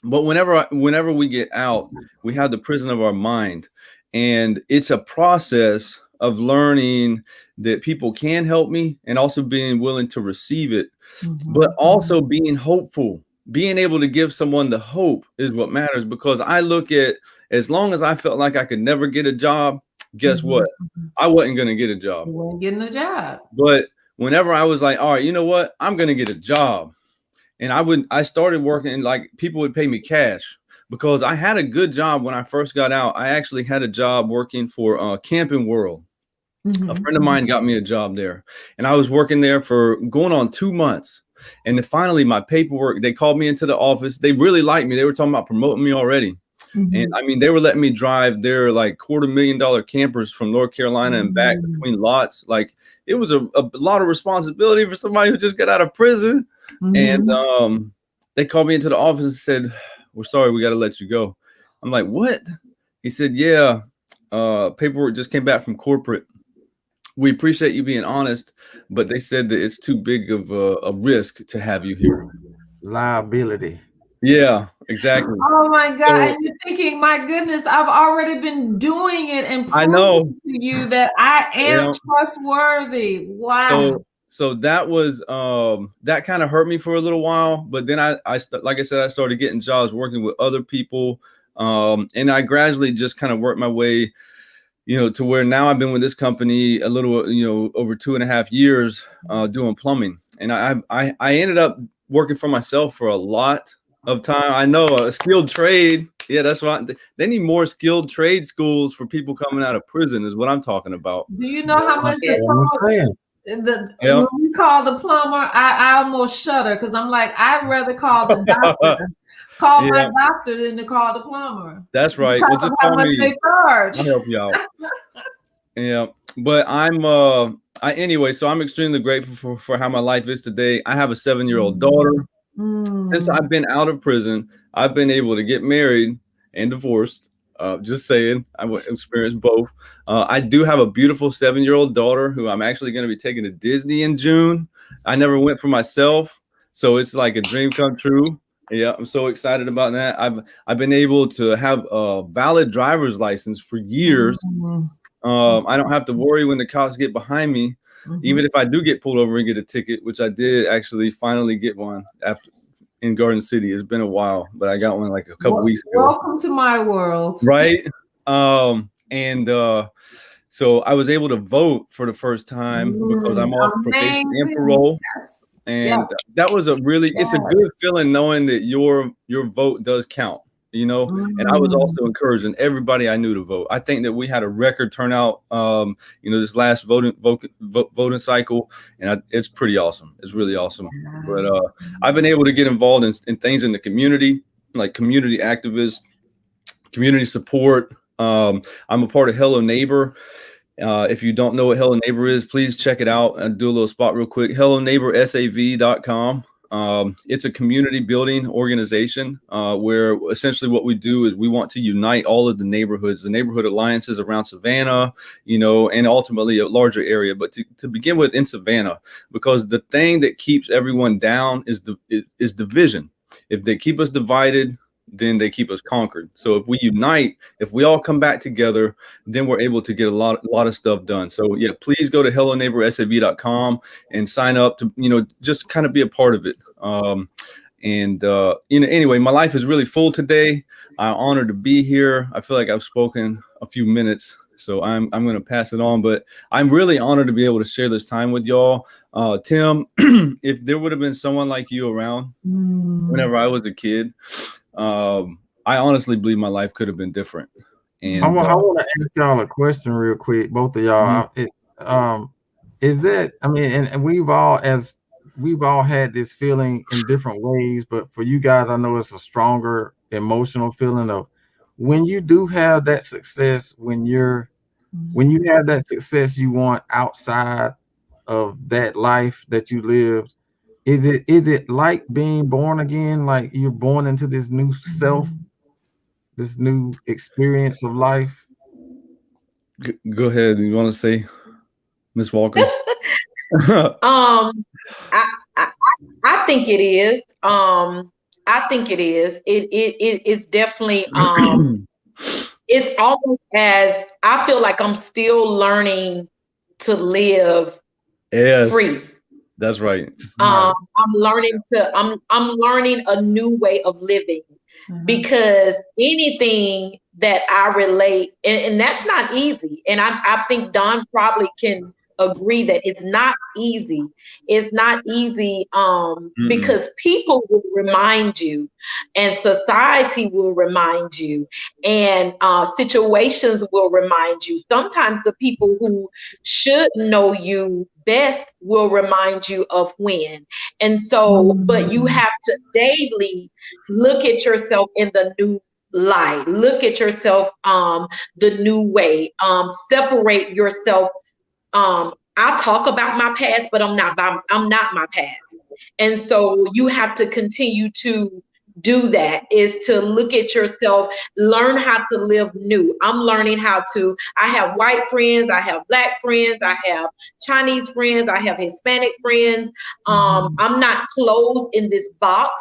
But whenever we get out, we have the prison of our mind, and it's a process of learning that people can help me, and also being willing to receive it, but also being hopeful. Being able to give someone the hope is what matters, because I look at, as long as I felt like I could never get a job, guess what? I wasn't going to get a job. You weren't getting a job. But whenever I was like, all right, you know what? I'm going to get a job. And I started working, like, people would pay me cash, because I had a good job when I first got out. I actually had a job working for Camping World. A friend of mine got me a job there, and I was working there for going on 2 months. And then finally, my paperwork, they called me into the office. They really liked me. They were talking about promoting me already. And I mean, they were letting me drive their like $250,000 campers from North Carolina and back between lots. Like, it was a lot of responsibility for somebody who just got out of prison. And they called me into the office and said, "We're sorry, we got to let you go." I'm like, "What?" He said, "Yeah, paperwork just came back from corporate. We appreciate you being honest, but they said that it's too big of a risk to have you here." Liability. Yeah, exactly. Oh my God. And you're thinking, my goodness, I've already been doing it and proving to you that I am trustworthy. Wow. So that was that kind of hurt me for a little while, but then I like I said, I started getting jobs working with other people, and I gradually just kind of worked my way, to where now I've been with this company a little, over 2.5 years, doing plumbing, and I ended up working for myself for a lot of time. I know, a skilled trade. Yeah, that's right. They need more skilled trade schools for people coming out of prison, is what I'm talking about. Do you know how much when we call the plumber, I almost shudder, because I'm like, I'd rather call the doctor, my doctor, than to call the plumber. That's right. Well, just call me. I'll help you out. Yeah, but anyway, so I'm extremely grateful for how my life is today. I have a 7-year-old daughter. Since I've been out of prison, I've been able to get married and divorced. Just saying, I've experienced both. I do have a beautiful 7-year-old daughter who I'm actually going to be taking to Disney in June. I never went for myself, so it's like a dream come true. Yeah, I'm so excited about that. I've been able to have a valid driver's license for years. I don't have to worry when the cops get behind me. Even if I do get pulled over and get a ticket, which I did actually finally get one after in Garden City. It's been a while, but I got one like a couple weeks ago. Welcome to my world. Right. So I was able to vote for the first time because I'm off probation and parole. And that was it's a good feeling knowing that your vote does count, you know. And I was also encouraging everybody I knew to vote. I think that we had a record turnout, this last voting cycle, and it's pretty awesome. It's really awesome. But I've been able to get involved in things in the community, like community activists, community support. I'm a part of Hello Neighbor. If you don't know what Hello Neighbor is, please check it out and do a little spot real quick. HelloNeighborSAV.com. It's a community building organization where essentially what we do is we want to unite all of the neighborhood alliances around Savannah, and ultimately a larger area. But to begin with in Savannah, because the thing that keeps everyone down is division. If they keep us divided, then they keep us conquered. So if we unite, if we all come back together, then we're able to get a lot of stuff done. So yeah, please go to HelloNeighborSAV.com and sign up to, just kind of be a part of it. Anyway, my life is really full today. I'm honored to be here. I feel like I've spoken a few minutes, so I'm going to pass it on, but I'm really honored to be able to share this time with y'all. Tim, if there would have been someone like you around whenever I was a kid, I honestly believe my life could have been different. And I want to ask y'all a question real quick, both of y'all. Is that, and we've all had this feeling in different ways, but for you guys, I know it's a stronger emotional feeling of when you do have that success, when you have that success you want outside of that life that you lived. Is it like being born again? Like you're born into this new self, this new experience of life? Go ahead. You want to say, Miss Walker? I think it is. I think it is. It's definitely. It's almost as I feel like I'm still learning to live free. That's right. I'm learning a new way of living because anything that I relate, and that's not easy. And I think Don probably can agree that it's not easy. It's not easy because people will remind you, and society will remind you, and situations will remind you. Sometimes the people who should know you best will remind you of when. And so, but you have to daily look at yourself in the new light, look at yourself the new way, separate yourself. I talk about my past, but I'm not my past. And so you have to continue to do that, is to look at yourself, learn how to live new. I'm learning I have white friends, I have black friends, I have Chinese friends, I have Hispanic friends. I'm not closed in this box.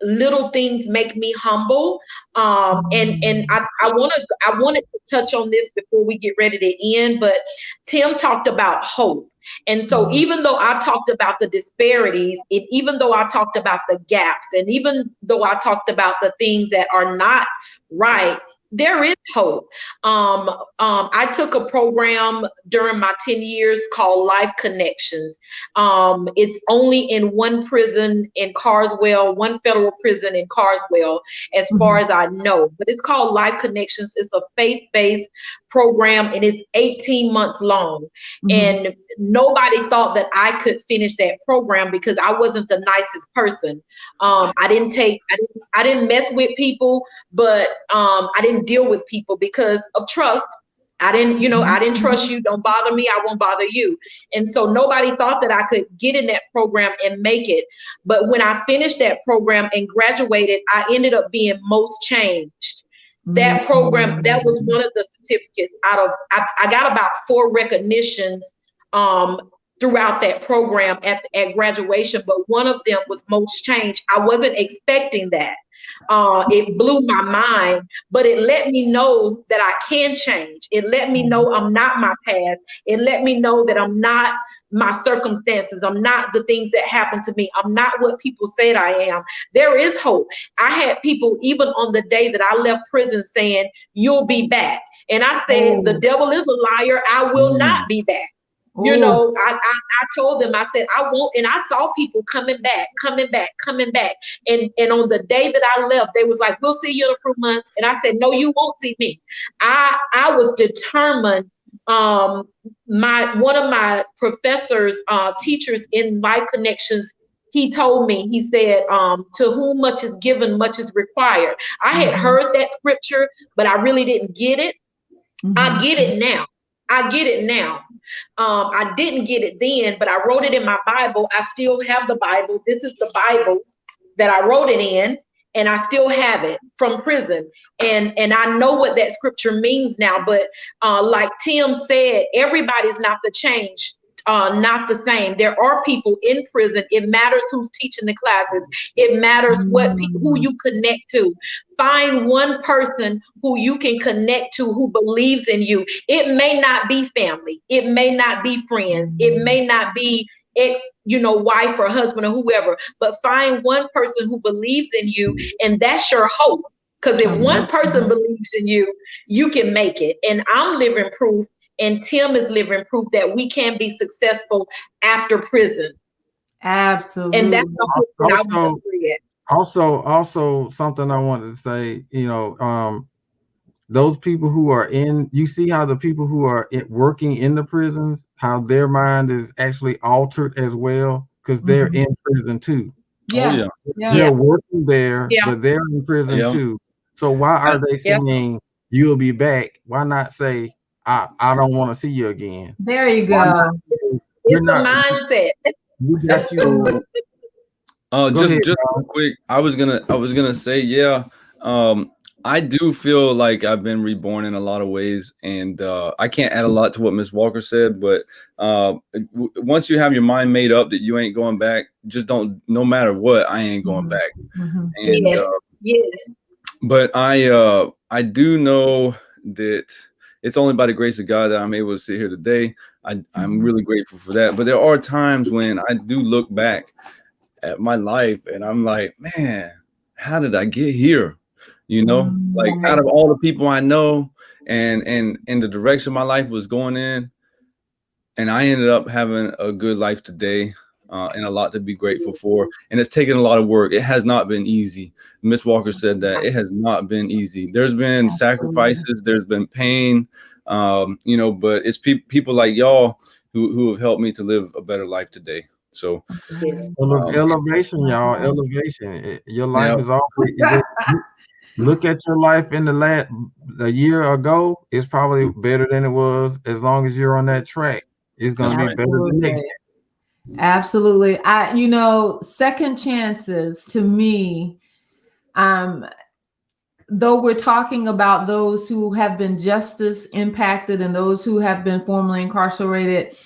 Little things make me humble. And I wanted to touch on this before we get ready to end, but Tim talked about hope. And so even though I talked about the disparities, and even though I talked about the gaps, and even though I talked about the things that are not right, there is hope. I took a program during my 10 years called Life Connections. It's only in one prison in Carswell, one federal prison in Carswell, as far as I know. But it's called Life Connections. It's a faith-based program, and it's 18 months long. And nobody thought that I could finish that program because I wasn't the nicest person. I didn't mess with people, but I didn't deal with people because of trust. I didn't trust you. Don't bother me. I won't bother you. And so nobody thought that I could get in that program and make it. But when I finished that program and graduated, I ended up being most changed. That program, that was one of the certificates I got about 4 recognitions throughout that program at graduation, but one of them was most changed. I wasn't expecting that. It blew my mind, but it let me know that I can change. It let me know I'm not my past. It let me know that I'm not my circumstances. I'm not the things that happened to me. I'm not what people said I am. There is hope. I had people even on the day that I left prison saying, "You'll be back." And I said, "The devil is a liar. I will not be back." You know, I told them, I said, I won't. And I saw people coming back. And on the day that I left, they was like, "We'll see you in a few months." And I said, "No, you won't see me." I was determined. One of my professors, teachers in Life Connections, he told me, he said, "To whom much is given, much is required." I had heard that scripture, but I really didn't get it. I get it now. I didn't get it then, but I wrote it in my Bible. I still have the Bible. This is the Bible that I wrote it in, and I still have it from prison. And I know what that scripture means now. But like Tim said, everybody's not the change. Not the same. There are people in prison. It matters who's teaching the classes. It matters who you connect to. Find one person who you can connect to who believes in you. It may not be family. It may not be friends. It may not be wife or husband or whoever, but find one person who believes in you, and that's your hope. Because if one person believes in you, you can make it. And I'm living proof, and Tim is living proof that we can be successful after prison. Absolutely. And that's the hope that I want to create. Also something I wanted to say, those people who are you see how the people who are working in the prisons, how their mind is actually altered as well, because they're in prison too. Yeah. They're working there, but they're in prison too. So why are they saying you'll be back? Why not say, I don't want to see you again? There you go. It's a mindset. We got you. Just real quick, I was gonna say, I do feel like I've been reborn in a lot of ways, and I can't add a lot to what Miss Walker said, but once you have your mind made up that you ain't going back, just don't. No matter what, I ain't going back. And but I do know that it's only by the grace of God that I'm able to sit here today. I'm really grateful for that. But there are times when I do look back at my life and I'm like, man, how did I get here? Like out of all the people I know and in the direction my life was going in, and I ended up having a good life today, and a lot to be grateful for. And it's taken a lot of work. It has not been easy. Miss Walker said that it has not been easy. There's been sacrifices, there's been pain, but it's people like y'all who have helped me to live a better life today. So elevation, y'all, elevation. Your life is always. Look at your life in a year ago. It's probably better than it was. As long as you're on that track, it's going to be better than next year. Absolutely. Second chances to me, though we're talking about those who have been justice impacted and those who have been formerly incarcerated,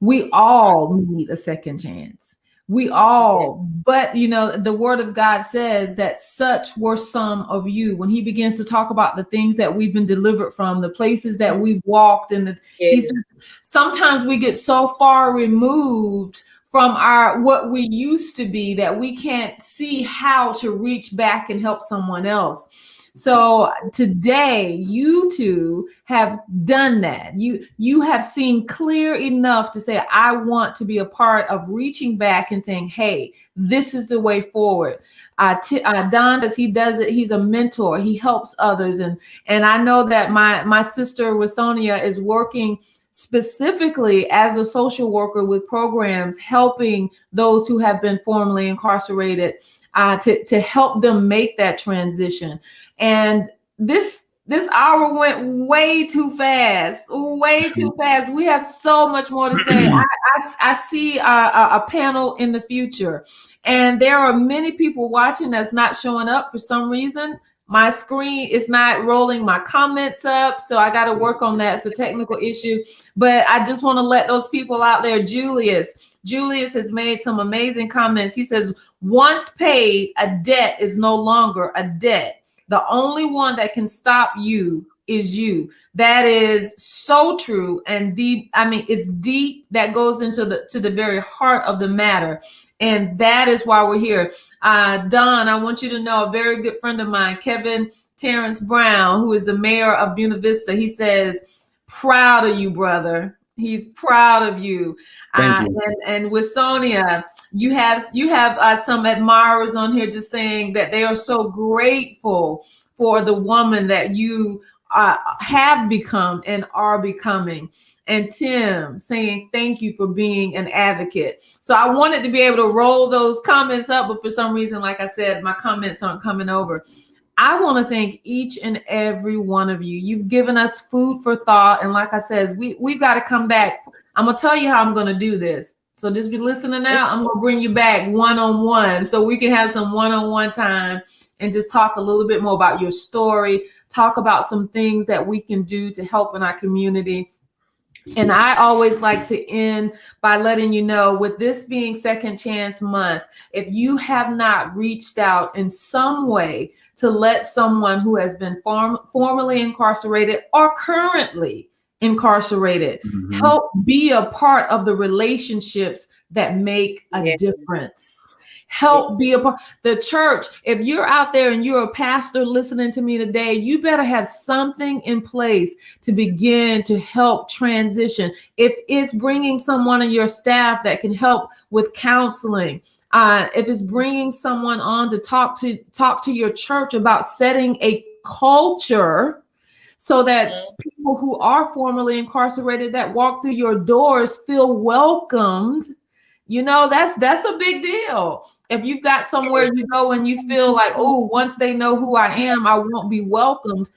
we all need a second chance. We all, but the word of God says that such were some of you. When he begins to talk about the things that we've been delivered from, the places that we've walked, and he said, sometimes we get so far removed from what we used to be that we can't see how to reach back and help someone else. So today, you two have done that. You have seen clear enough to say, I want to be a part of reaching back and saying, hey, this is the way forward. Don, as he does it, he's a mentor. He helps others. And I know that my sister, Wasonia, is working specifically as a social worker with programs helping those who have been formerly incarcerated to help them make that transition. And this This hour went way too fast, way too fast. We have so much more to say. I see a panel in the future, and there are many people watching that's not showing up for some reason. My screen is not rolling my comments up, so I got to work on that. It's a technical issue, but I just want to let those people out there. Julius has made some amazing comments. He says, once paid, a debt is no longer a debt. The only one that can stop you is you. That is so true and deep. I mean, it's deep. That goes into the very heart of the matter. And that is why we're here. Don, I want you to know a very good friend of mine, Kevin Terrence Brown, who is the mayor of Buena Vista. He says, proud of you, brother. He's proud of you. Thank you. And with Sonia, you have some admirers on here just saying that they are so grateful for the woman that you have become and are becoming. And Tim saying thank you for being an advocate. So I wanted to be able to roll those comments up, but for some reason, like I said, my comments aren't coming over. I want to thank each and every one of you. You've given us food for thought. And like I said, we've got to come back. I'm going to tell you how I'm going to do this. So just be listening now. I'm going to bring you back one-on-one so we can have some one-on-one time and just talk a little bit more about your story, talk about some things that we can do to help in our community. And I always like to end by letting you know, with this being Second Chance Month, if you have not reached out in some way to let someone who has been formerly incarcerated or currently incarcerated help be a part of the relationships that make a difference. Help be a part. The church, if you're out there and you're a pastor listening to me today, you better have something in place to begin to help transition. If it's bringing someone on your staff that can help with counseling, if it's bringing someone on to talk to your church about setting a culture so that people who are formerly incarcerated that walk through your doors feel welcomed. You know, that's a big deal. If you've got somewhere you go and you feel like, oh, once they know who I am, I won't be welcomed.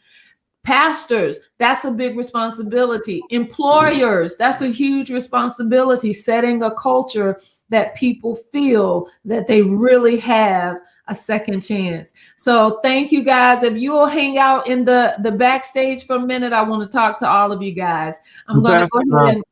Pastors, that's a big responsibility. Employers, that's a huge responsibility, setting a culture that people feel that they really have a second chance. So thank you guys. If you will hang out in the backstage for a minute, I want to talk to all of you guys. I'm going to go ahead and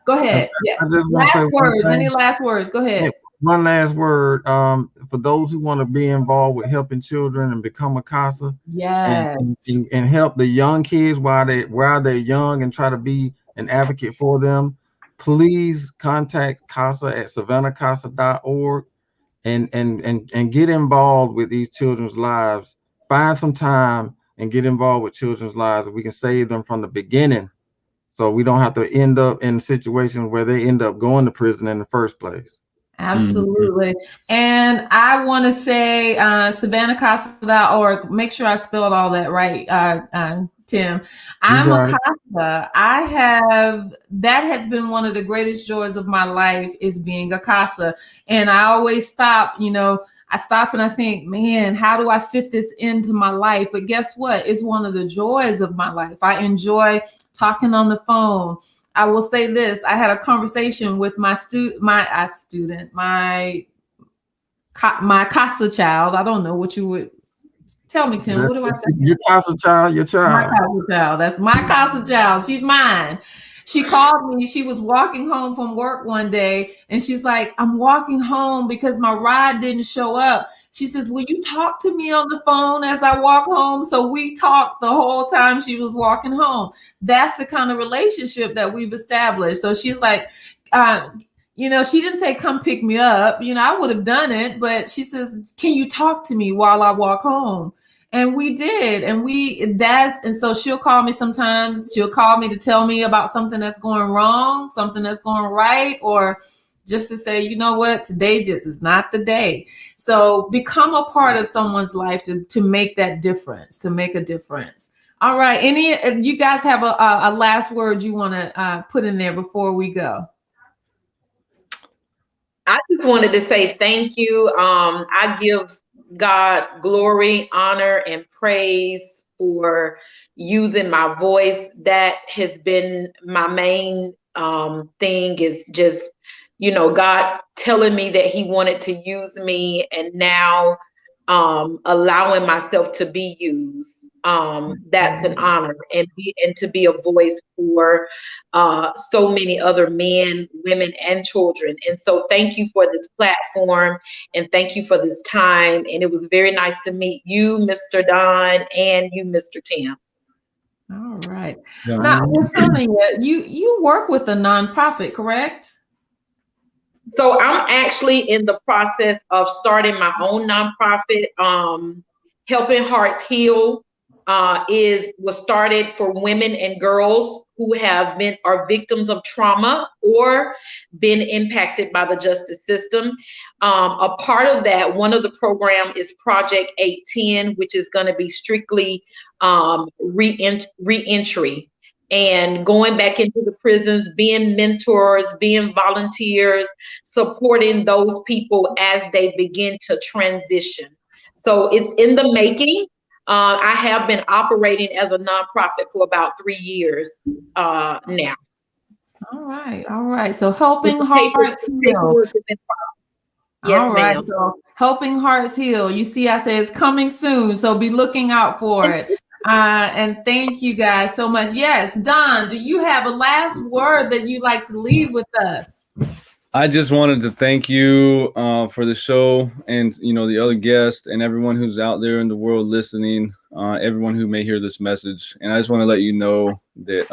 go ahead. Yeah. Last words. Any last words? Go ahead. One last word. For those who want to be involved with helping children and become a CASA, and help the young kids while they're young and try to be an advocate for them, please contact CASA at savannahcasa.org and get involved with these children's lives. Find some time and get involved with children's lives. We can save them from the beginning, so we don't have to end up in situations where they end up going to prison in the first place. Absolutely. And I want to say savannahcasa.org. Make sure I spelled all that right, Tim. I'm a CASA. That has been one of the greatest joys of my life, is being a CASA. And I always stop, I stop and I think, man, how do I fit this into my life? But guess what? It's one of the joys of my life. I enjoy talking on the phone. I will say this. I had a conversation with my CASA child. I don't know what you would tell me, Tim. What do I say? Your CASA child, your child. My CASA child. That's my CASA child. She's mine. She called me. She was walking home from work one day, and she's like, I'm walking home because my ride didn't show up. She says, will you talk to me on the phone as I walk home? So we talked the whole time she was walking home. That's the kind of relationship that we've established. So she's like, she didn't say, come pick me up. I would have done it, but she says, can you talk to me while I walk home? And we did. And so she'll call me sometimes. She'll call me to tell me about something that's going wrong, something that's going right, or just to say, you know what, today just is not the day. So become a part of someone's life to make that difference, to make a difference. All right. If you guys have a last word you want to put in there before we go? I just wanted to say thank you. I give God glory, honor, and praise for using my voice. That has been my main thing, is just, God telling me that he wanted to use me, and now allowing myself to be used. That's an honor, and to be a voice for so many other men, women, and children. And so thank you for this platform, and thank you for this time. And it was very nice to meet you, Mr. Don, and you, Mr. Tim. All right. Yeah. Now, Sonia, you work with a nonprofit, correct? So I'm actually in the process of starting my own nonprofit. Helping Hearts Heal was started for women and girls who are victims of trauma or been impacted by the justice system. A part of that, one of the program is Project 810, which is going to be strictly reentry. And going back into the prisons, being mentors, being volunteers, supporting those people as they begin to transition. So it's in the making. I have been operating as a nonprofit for about 3 years now. All right. All right. So Helping Hearts Heal. Yes, all right. ma'am. So Helping Hearts Heal. You see, I say it's coming soon. So be looking out for it. And thank you guys so much. Yes, Don, do you have a last word that you'd like to leave with us? I just wanted to thank you for the show, and the other guests and everyone who's out there in the world listening, everyone who may hear this message. And I just want to let you know that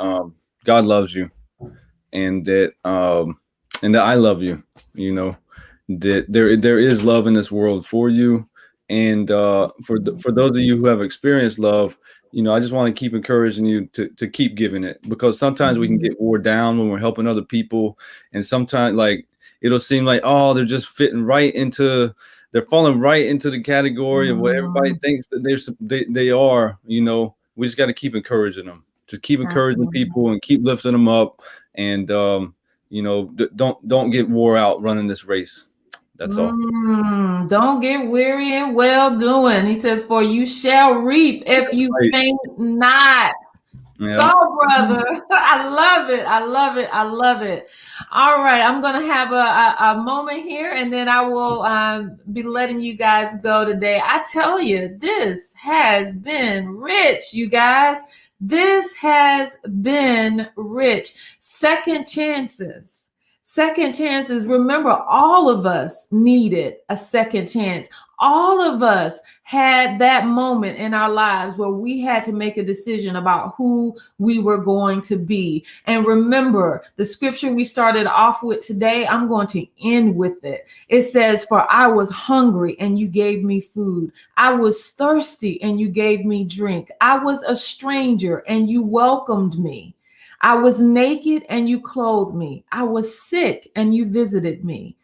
God loves you, and that I love you. That there is love in this world for you, and for those of you who have experienced love, I just want to keep encouraging you to keep giving it, because sometimes we can get wore down when we're helping other people, and sometimes it'll seem like, oh, they're just they're falling right into the category of what everybody thinks that they are. We just got to keep encouraging them, to keep encouraging people and keep lifting them up, and don't get wore out running this race. That's all. Don't get weary in well doing. He says, for you shall reap if you faint not. Yeah. So, brother, I love it. I love it. I love it. All right. I'm going to have a moment here, and then I will be letting you guys go today. I tell you, this has been rich, you guys. This has been rich. Second chances. Second chances. Remember, all of us needed a second chance. All of us had that moment in our lives where we had to make a decision about who we were going to be. And remember, the scripture we started off with today, I'm going to end with it. It says, for I was hungry and you gave me food. I was thirsty and you gave me drink. I was a stranger and you welcomed me. I was naked and you clothed me. I was sick and you visited me.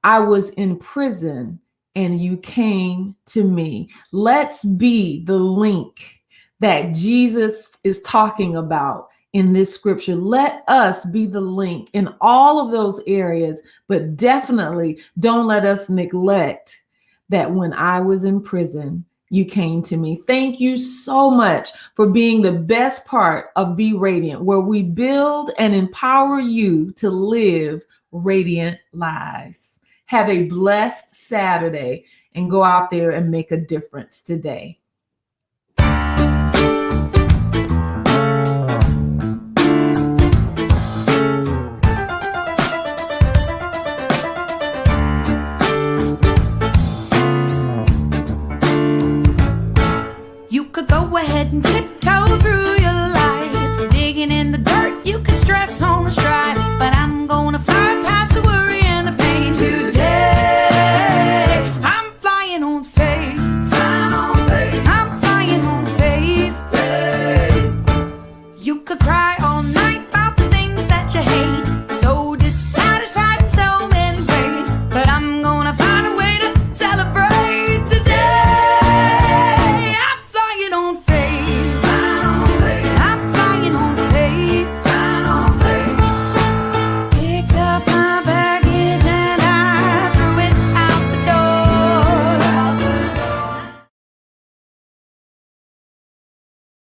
I was in prison and you came to me. Let's be the link that Jesus is talking about in this scripture. Let us be the link in all of those areas, but definitely don't let us neglect that when I was in prison, you came to me. Thank you so much for being the best part of Be Radiant, where we build and empower you to live radiant lives. Have a blessed Saturday and go out there and make a difference today.